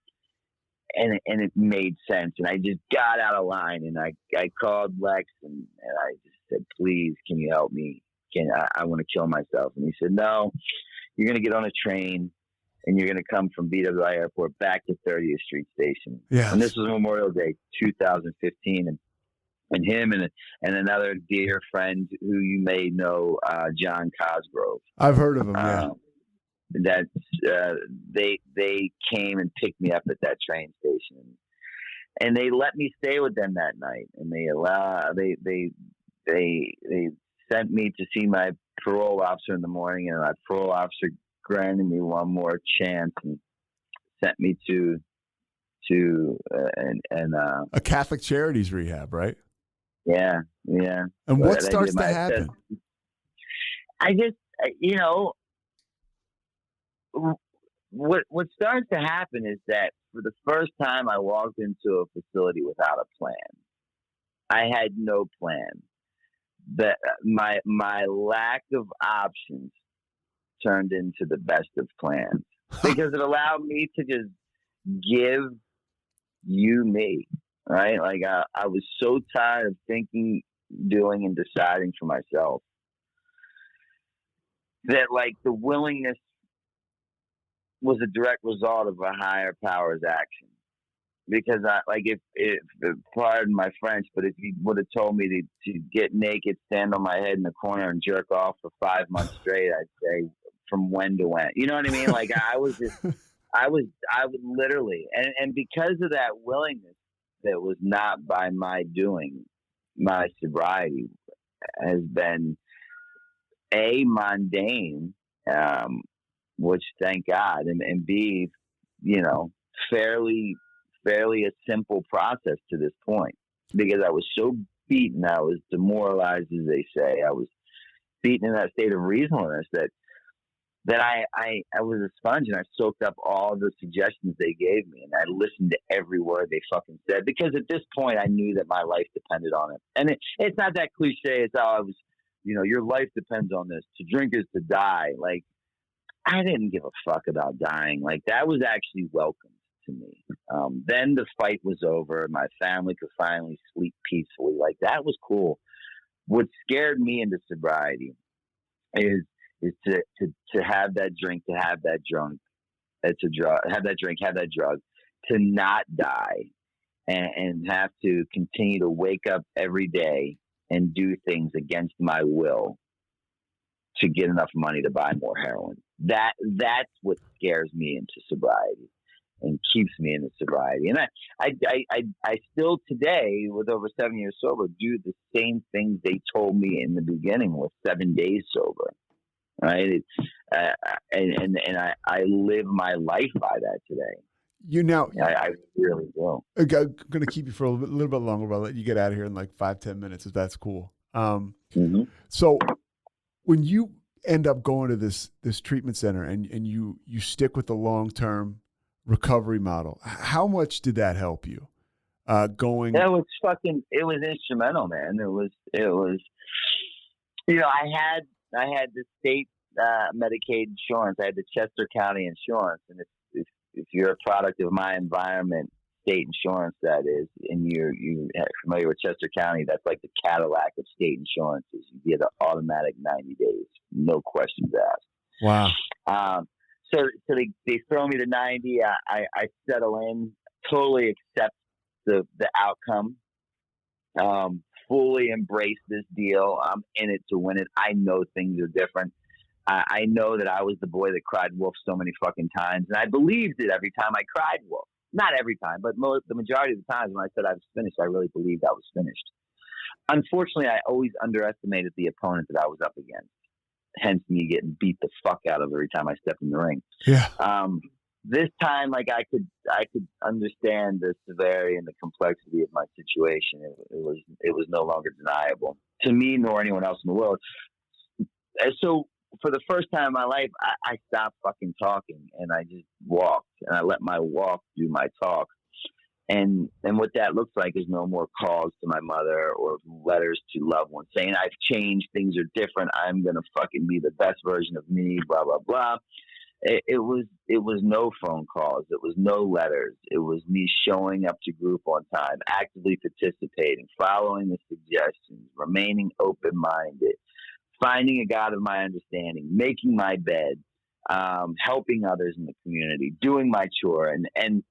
Speaker 7: and it made sense. And I just got out of line, and I called Lex, and I just said, please, can you help me? I want to kill myself. And he said, no, you're going to get on a train, and you're going to come from BWI Airport back to 30th Street Station.
Speaker 2: Yeah.
Speaker 7: And this was Memorial Day, 2015, and him and another dear friend who you may know, John Cosgrove.
Speaker 2: I've heard of him. Yeah.
Speaker 7: They came and picked me up at that train station, and they let me stay with them that night. And they sent me to see my parole officer in the morning, and my parole officer granted me one more chance and sent me to
Speaker 2: a Catholic Charities rehab, right?
Speaker 7: Yeah.
Speaker 2: And what starts to happen?
Speaker 7: I just, what starts to happen is that for the first time I walked into a facility without a plan. I had no plan. That my lack of options turned into the best of plans because it allowed me to just give you me, right? Like I was so tired of thinking, doing, and deciding for myself that like the willingness was a direct result of a higher power's action. Because if pardon my French, but if you would have told me to get naked, stand on my head in the corner and jerk off for 5 months straight, I'd say from when to when, you know what I mean? Like I would literally, and because of that willingness that was not by my doing, my sobriety has been mundane, which thank God, and B, fairly a simple process to this point, because I was so beaten, I was demoralized, as they say. I was beaten in that state of reasonableness that I was a sponge, and I soaked up all the suggestions they gave me, and I listened to every word they fucking said, because at this point I knew that my life depended on it. And it's not that cliche. It's how I was, your life depends on this. To drink is to die. Like, I didn't give a fuck about dying. Like, that was actually welcome to me. Then the fight was over. My family could finally sleep peacefully. Like, that was cool. What scared me into sobriety is to have that drink, to have that drug, to not die, and have to continue to wake up every day and do things against my will to get enough money to buy more heroin. That's what scares me into sobriety and keeps me into sobriety. And I still today, with over 7 years sober, do the same things they told me in the beginning with 7 days sober. Right. I live my life by that today. I really do.
Speaker 2: I'm going to keep you for a little bit longer, but I'll let you get out of here in like 5-10 minutes, if that's cool. So when you end up going to this treatment center and you stick with the long-term recovery model, how much did that help you? It was instrumental, man. It was, I had the state Medicaid insurance. I had the Chester County insurance, and if you're a product of my environment, state insurance, that is, and you're familiar with Chester County, that's like the Cadillac of state insurances. You get an automatic 90 days, no questions asked. Wow.
Speaker 7: So they throw me the 90. I settle in, totally accept the outcome. Fully embrace this deal. I'm in it to win it. I know things are different. I know that I was the boy that cried wolf so many fucking times, and I believed it every time I cried wolf. Not every time, but the majority of the times when I said I was finished, I really believed I was finished. Unfortunately, I always underestimated the opponent that I was up against. Hence me getting beat the fuck out of every time I stepped in the ring.
Speaker 2: Yeah.
Speaker 7: This time, like, I could understand the severity and the complexity of my situation. It was no longer deniable to me nor anyone else in the world. And so for the first time in my life, I stopped fucking talking, and I just walked, and I let my walk do my talk. And what that looks like is no more calls to my mother or letters to loved ones saying I've changed, things are different, I'm gonna fucking be the best version of me, blah blah blah. It was no phone calls. It was no letters. It was me showing up to group on time, actively participating, following the suggestions, remaining open-minded, finding a God of my understanding, making my bed, helping others in the community, doing my chore. And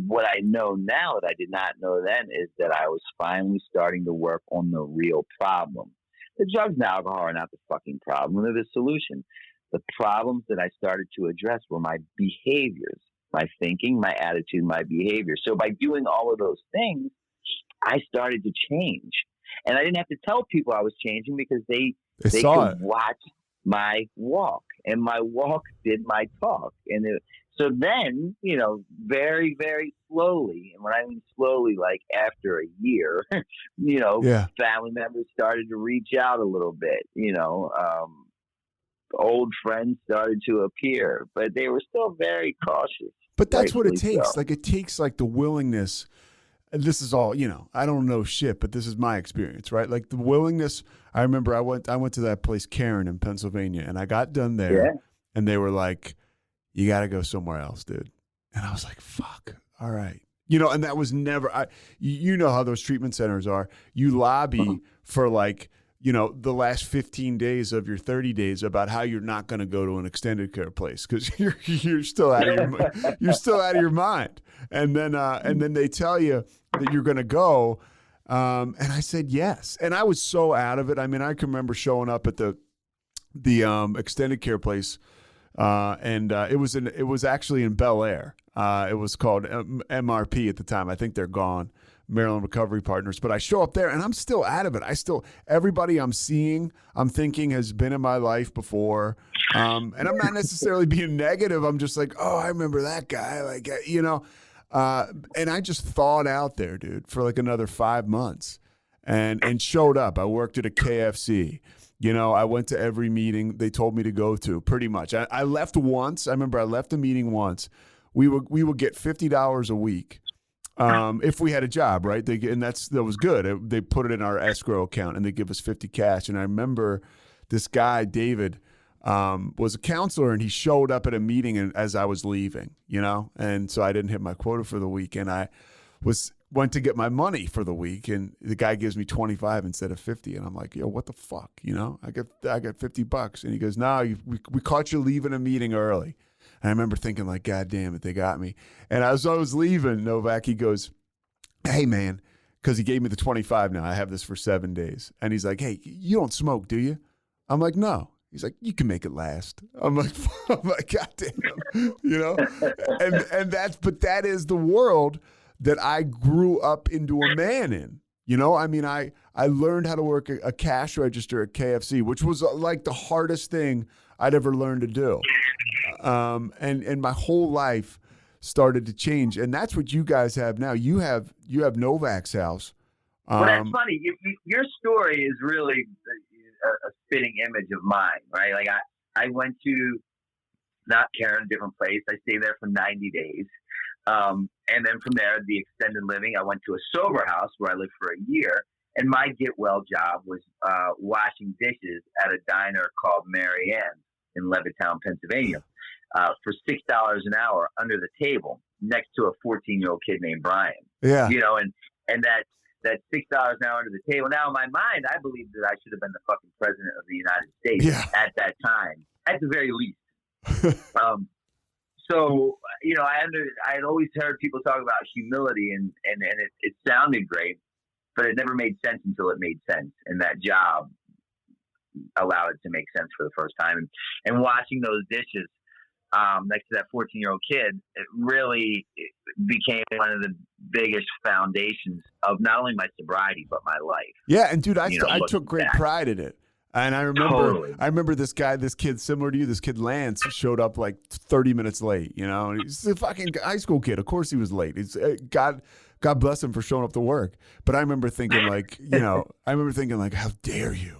Speaker 7: what I know now that I did not know then is that I was finally starting to work on the real problem. The drugs and alcohol are not the fucking problem. They're the solution. The problems that I started to address were my behaviors, my thinking, my attitude, my behavior. So by doing all of those things, I started to change. And I didn't have to tell people I was changing because they could watch my walk. And my walk did my talk. And so then, very, very slowly, and when I mean slowly, like after a year, family members started to reach out a little bit, old friends started to appear, but they were still very cautious.
Speaker 2: But that's what it
Speaker 7: rightfully
Speaker 2: takes.
Speaker 7: so.
Speaker 2: Like, it takes like the willingness. And this is all, I don't know shit, but this is my experience, right? Like the willingness. I remember I went to that place, Karen, in Pennsylvania, and I got done there, and they were like, "You got to go somewhere else, dude." And I was like, "Fuck, all right." And that was never. You know how those treatment centers are. You lobby for like, the last 15 days of your 30 days about how you're not going to go to an extended care place because you're still out of your mind. And then they tell you that you're going to go. And I said yes. And I was so out of it. I mean, I can remember showing up at the extended care place, and it was actually in Bel Air. It was called MRP at the time. I think they're gone, Maryland Recovery Partners. But I show up there, and I'm still out of it. Everybody I'm seeing, I'm thinking has been in my life before. And I'm not necessarily being negative. I'm just like, oh, I remember that guy. Like, and I just thawed out there, dude, for like another 5 months and showed up. I worked at a KFC. I went to every meeting they told me to go to pretty much. I left once. I remember I left a meeting once. We would get $50 a week if we had a job, right? That was good. They put it in our escrow account and they give us 50 cash. And I remember this guy, David, was a counselor, and he showed up at a meeting as I was leaving, and so I didn't hit my quota for the week, and I went to get my money for the week, and the guy gives me 25 instead of 50, and I'm like, yo, what the fuck, I got $50, and he goes, no, we caught you leaving a meeting early. And I remember thinking like, God damn it, they got me. And as I was leaving, Novak, he goes, hey man, because he gave me the 25 now, I have this for 7 days, and he's like, hey, you don't smoke, do you? I'm like, no. He's like, you can make it last. I'm like, God damn, but that is the world that I grew up into a man in. I mean, I learned how to work a cash register at KFC, which was like the hardest thing I'd ever learned to do. And my whole life started to change. And that's what you guys have now. You have Novak's house.
Speaker 7: Well, that's funny. Your story is really a spitting image of mine, right? Like I went to not Karen, a different place. I stayed there for 90 days. And then from there, the extended living, I went to a sober house where I lived for a year. And my get well job was washing dishes at a diner called Mary Ann's in Levittown, Pennsylvania, for $6 an hour under the table next to a 14-year-old kid named Brian.
Speaker 2: Yeah.
Speaker 7: And that $6 an hour under the table. Now, in my mind, I believe that I should have been the fucking president of the United States at that time, at the very least. So, I had always heard people talk about humility, and it sounded great, but it never made sense until it made sense. And that job allowed it to make sense for the first time. And watching those dishes next to that 14-year-old kid, it really became one of the biggest foundations of not only my sobriety, but my life.
Speaker 2: Yeah. And dude, I took great pride in it. And I remember this kid similar to you, this kid Lance showed up like 30 minutes late, and he's a fucking high school kid. Of course he was late. He's God bless him for showing up to work. But I remember thinking like, how dare you?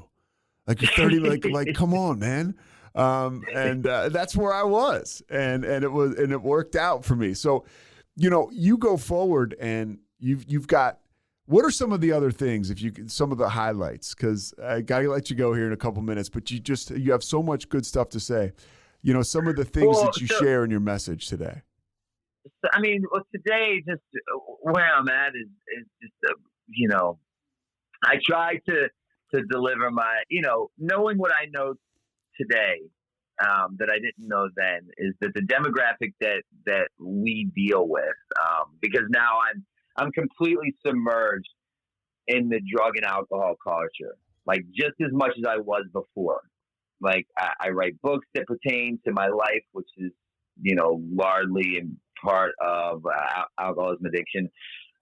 Speaker 2: Like you're 30, like come on, man. And that's where I was, and it worked out for me. So, you go forward and you've got, what are some of the other things, some of the highlights? Because I gotta let you go here in a couple minutes, but you have so much good stuff to say. Some of the things that you share in your message today.
Speaker 7: I mean, today, just where I'm at is just, I try to deliver my, knowing what I know today, that I didn't know then, is that the demographic that we deal with, because now I'm completely submerged in the drug and alcohol culture, like just as much as I was before. Like I write books that pertain to my life, which is, largely in part of alcoholism addiction.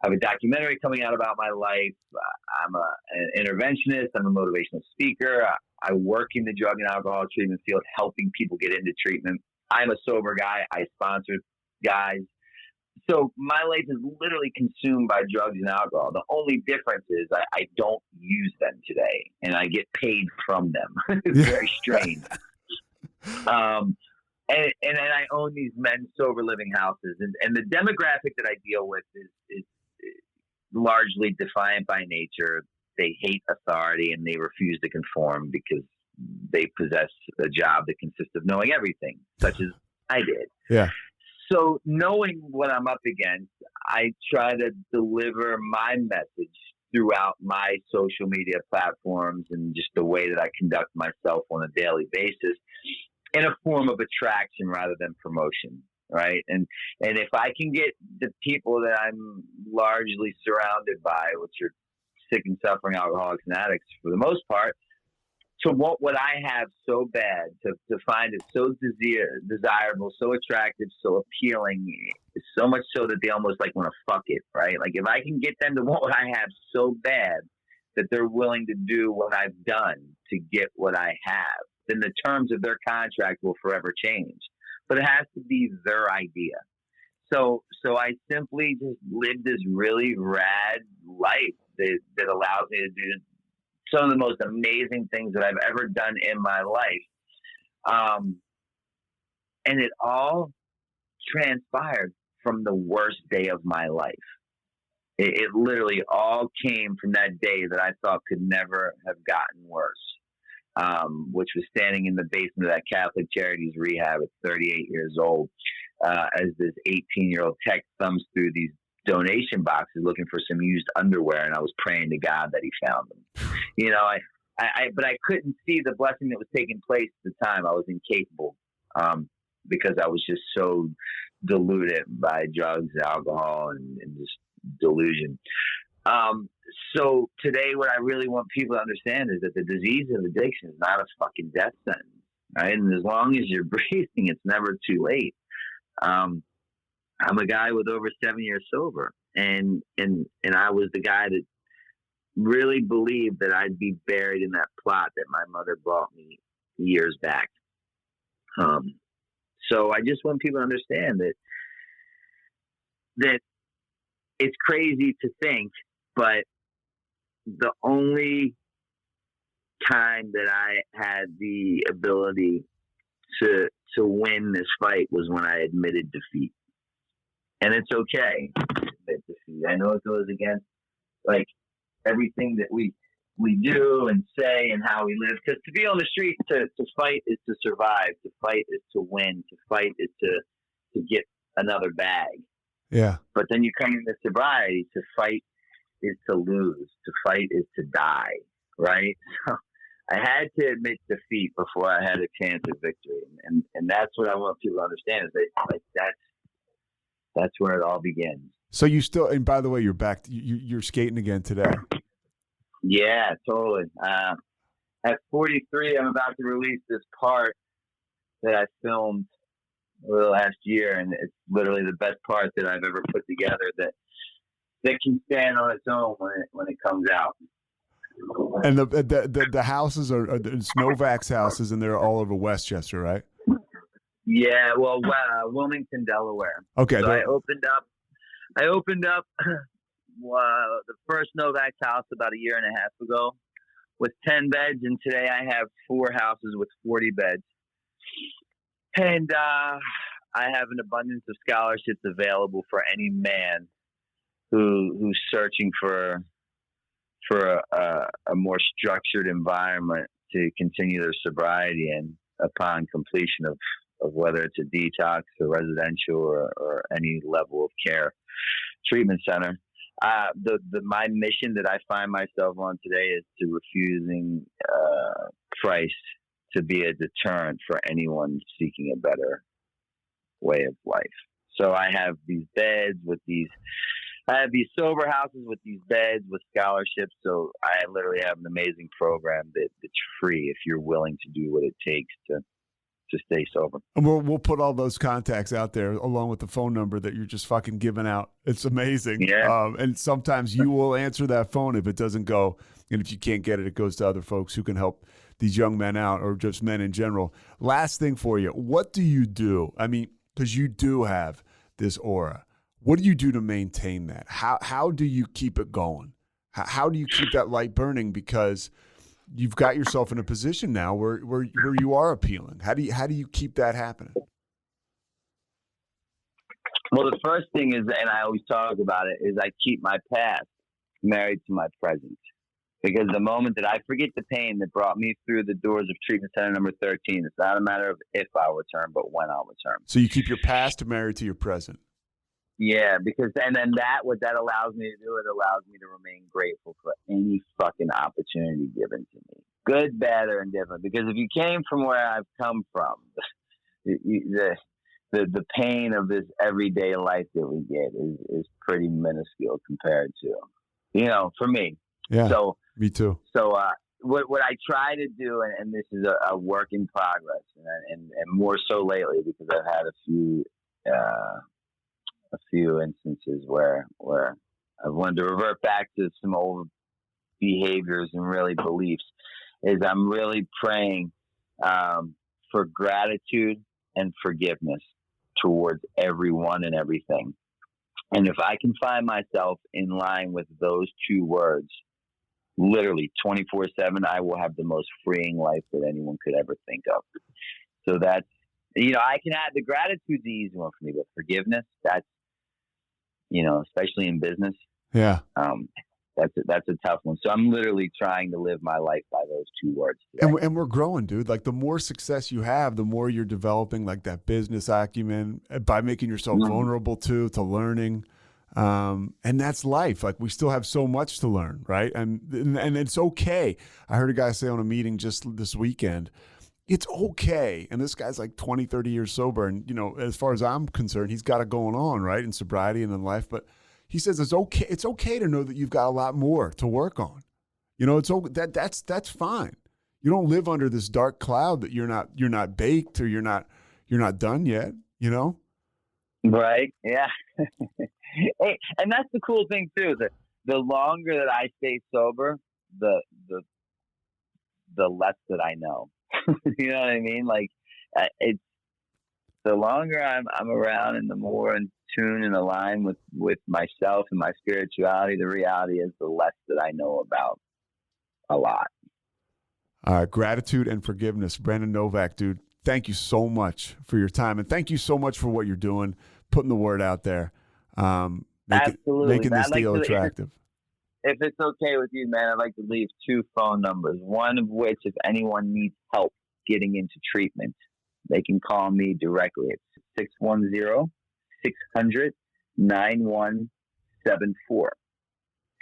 Speaker 7: I have a documentary coming out about my life. I'm an interventionist. I'm a motivational speaker. I work in the drug and alcohol treatment field, helping people get into treatment. I'm a sober guy. I sponsor guys. So my life is literally consumed by drugs and alcohol. The only difference is I don't use them today, and I get paid from them. It's very strange. And I own these men's sober living houses, and the demographic that I deal with is largely defiant by nature. They hate authority and they refuse to conform because they possess a job that consists of knowing everything, such as I did.
Speaker 2: Yeah.
Speaker 7: So knowing what I'm up against, I try to deliver my message throughout my social media platforms and just the way that I conduct myself on a daily basis in a form of attraction rather than promotion, right? And if I can get the people that I'm largely surrounded by, which are sick and suffering alcoholics and addicts for the most part, to want what I have so bad, to find it so desirable, so attractive, so appealing, so much so that they almost like want to fuck it, right? Like if I can get them to want what I have so bad that they're willing to do what I've done to get what I have, then the terms of their contract will forever change. But it has to be their idea. So I simply just live this really rad life that allows me to do some of the most amazing things that I've ever done in my life. And it all transpired from the worst day of my life. It literally all came from that day that I thought could never have gotten worse, which was standing in the basement of that Catholic Charities rehab at 38 years old, as this 18-year-old tech thumbs through these donation boxes looking for some used underwear, and I was praying to God that he found them. You know, but I couldn't see the blessing that was taking place at the time. I was incapable because I was just so diluted by drugs, alcohol, and just delusion. So today, what I really want people to understand is that the disease of addiction is not a fucking death sentence, right? And as long as you're breathing, it's never too late. I'm a guy with over 7 years sober, and I was the guy that really believed that I'd be buried in that plot that my mother brought me years back. So I just want people to understand that it's crazy to think, but the only time that I had the ability to win this fight was when I admitted defeat. And it's okay to admit defeat. I know it goes against like everything that we do and say and how we live. Because to be on the street, to fight is to survive. To fight is to win. To fight is to get another bag.
Speaker 2: Yeah.
Speaker 7: But then you come into sobriety. To fight is to lose. To fight is to die. Right? So I had to admit defeat before I had a chance at victory. And that's what I want people to understand is that like that's where it all begins.
Speaker 2: So you still, and by the way, you're back. You're skating again today.
Speaker 7: Yeah, totally. At 43, I'm about to release this part that I filmed over the last year, and it's literally the best part that I've ever put together that can stand on its own when it comes out.
Speaker 2: And the houses are it's Novak's houses, and they're all over Westchester, right?
Speaker 7: Yeah, well, Wilmington, Delaware.
Speaker 2: Okay.
Speaker 7: So I opened up the first Novak's house about a year and a half ago with 10 beds, and today I have 4 houses with 40 beds. And I have an abundance of scholarships available for any man who's searching for a more structured environment to continue their sobriety and upon completion of whether it's a detox or residential or any level of care treatment center. My mission that I find myself on today is to refusing Christ to be a deterrent for anyone seeking a better way of life. So I have these beds I have these sober houses with these beds with scholarships. So I literally have an amazing program that's free if you're willing to do what it takes to stay sober.
Speaker 2: And we'll put all those contacts out there along with the phone number that you're just fucking giving out. It's amazing.
Speaker 7: Yeah.
Speaker 2: And sometimes you will answer that phone if it doesn't go. And if you can't get it, it goes to other folks who can help these young men out or just men in general. Last thing for you. What do you do? I mean, because you do have this aura. What do you do to maintain that? How do you keep it going? How do you keep that light burning? Because you've got yourself in a position now where you are appealing. How do you keep that happening?
Speaker 7: Well, the first thing is, and I always talk about it, is I keep my past married to my present. Because the moment that I forget the pain that brought me through the doors of treatment center number 13, it's not a matter of if I'll return, but when I'll return.
Speaker 2: So you keep your past married to your present.
Speaker 7: Yeah, because and then what that allows me to do, it allows me to remain grateful for any fucking opportunity given to me, good, bad, or indifferent. Because if you came from where I've come from, the pain of this everyday life that we get is pretty minuscule compared to, for me.
Speaker 2: Yeah.
Speaker 7: So
Speaker 2: me too.
Speaker 7: So what I try to do, and this is a work in progress, and more so lately because I've had a few instances where I've wanted to revert back to some old behaviors and really beliefs, is I'm really praying for gratitude and forgiveness towards everyone and everything. And if I can find myself in line with those two words, literally 24/7, I will have the most freeing life that anyone could ever think of. So that's, I can add the gratitude, the easy one for me, but forgiveness, that's, especially in business.
Speaker 2: Yeah.
Speaker 7: That's a tough one. So I'm literally trying to live my life by those two words today.
Speaker 2: And we're growing, dude. Like the more success you have, the more you're developing like that business acumen by making yourself vulnerable to learning. And that's life. Like we still have so much to learn, right? And it's okay. I heard a guy say on a meeting just this weekend, it's okay. And this guy's like 20, 30 years sober. And, as far as I'm concerned, he's got it going on, right? In sobriety and in life. But he says it's okay. It's okay to know that you've got a lot more to work on. That's fine. You don't live under this dark cloud that you're not baked or you're not done yet, Right.
Speaker 7: Yeah. Hey, and that's the cool thing too. The longer that I stay sober, the less that I know. You know what I mean? Like it's the longer I'm around, and the more in tune and aligned with myself and my spirituality. The reality is, the less that I know about a lot.
Speaker 2: Gratitude and forgiveness, Brandon Novak, dude. Thank you so much for your time, and thank you so much for what you're doing, putting the word out there.
Speaker 7: Absolutely,
Speaker 2: making this deal attractive.
Speaker 7: If it's okay with you, man, I'd like to leave 2 phone numbers. One of which, if anyone needs help getting into treatment, they can call me directly. It's 610-600-9174.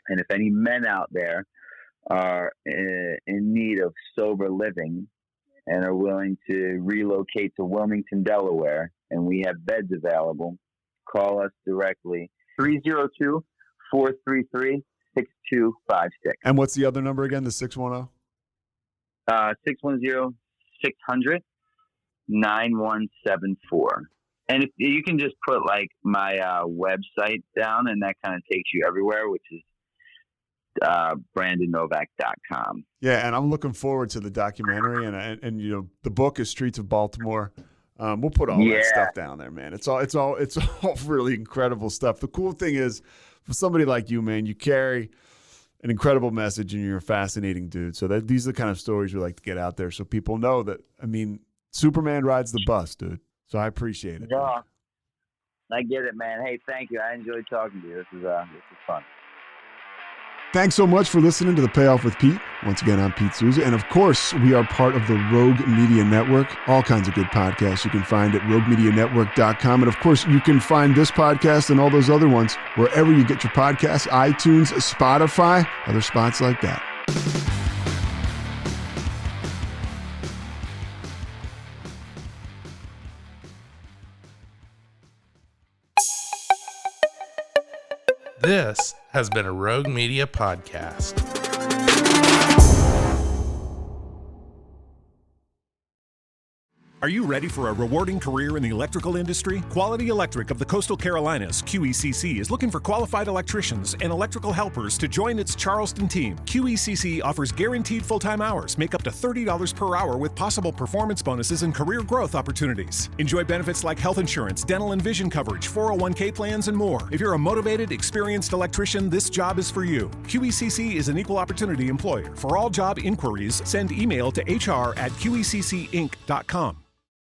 Speaker 7: And if any men out there are in need of sober living and are willing to relocate to Wilmington, Delaware, and we have beds available, call us directly, 302-433-6256.
Speaker 2: And what's the other number again, the 610?
Speaker 7: 610-600-9174. And if you can just put like my website down, and that kind of takes you everywhere, which is BrandonNovak.com.
Speaker 2: Yeah, and I'm looking forward to the documentary, and the book is Streets of Baltimore. We'll put all that stuff down there, man. It's all really incredible stuff. The cool thing is, for somebody like you, man, you carry an incredible message, and you're a fascinating dude. So these are the kind of stories we like to get out there, so people know that. I mean, Superman rides the bus, dude. So I appreciate it.
Speaker 7: Yeah, I get it, man. Hey, thank you. I enjoyed talking to you. This is fun.
Speaker 2: Thanks so much for listening to The Payoff with Pete. Once again, I'm Pete Souza. And of course, we are part of the Rogue Media Network. All kinds of good podcasts you can find at roguemedianetwork.com. And of course, you can find this podcast and all those other ones wherever you get your podcasts, iTunes, Spotify, other spots like that.
Speaker 10: This has been a Rogue Media podcast.
Speaker 11: Are you ready for a rewarding career in the electrical industry? Quality Electric of the Coastal Carolinas, QECC, is looking for qualified electricians and electrical helpers to join its Charleston team. QECC offers guaranteed full-time hours, make up to $30 per hour with possible performance bonuses and career growth opportunities. Enjoy benefits like health insurance, dental and vision coverage, 401k plans, and more. If you're a motivated, experienced electrician, this job is for you. QECC is an equal opportunity employer. For all job inquiries, send email to hr@qeccinc.com.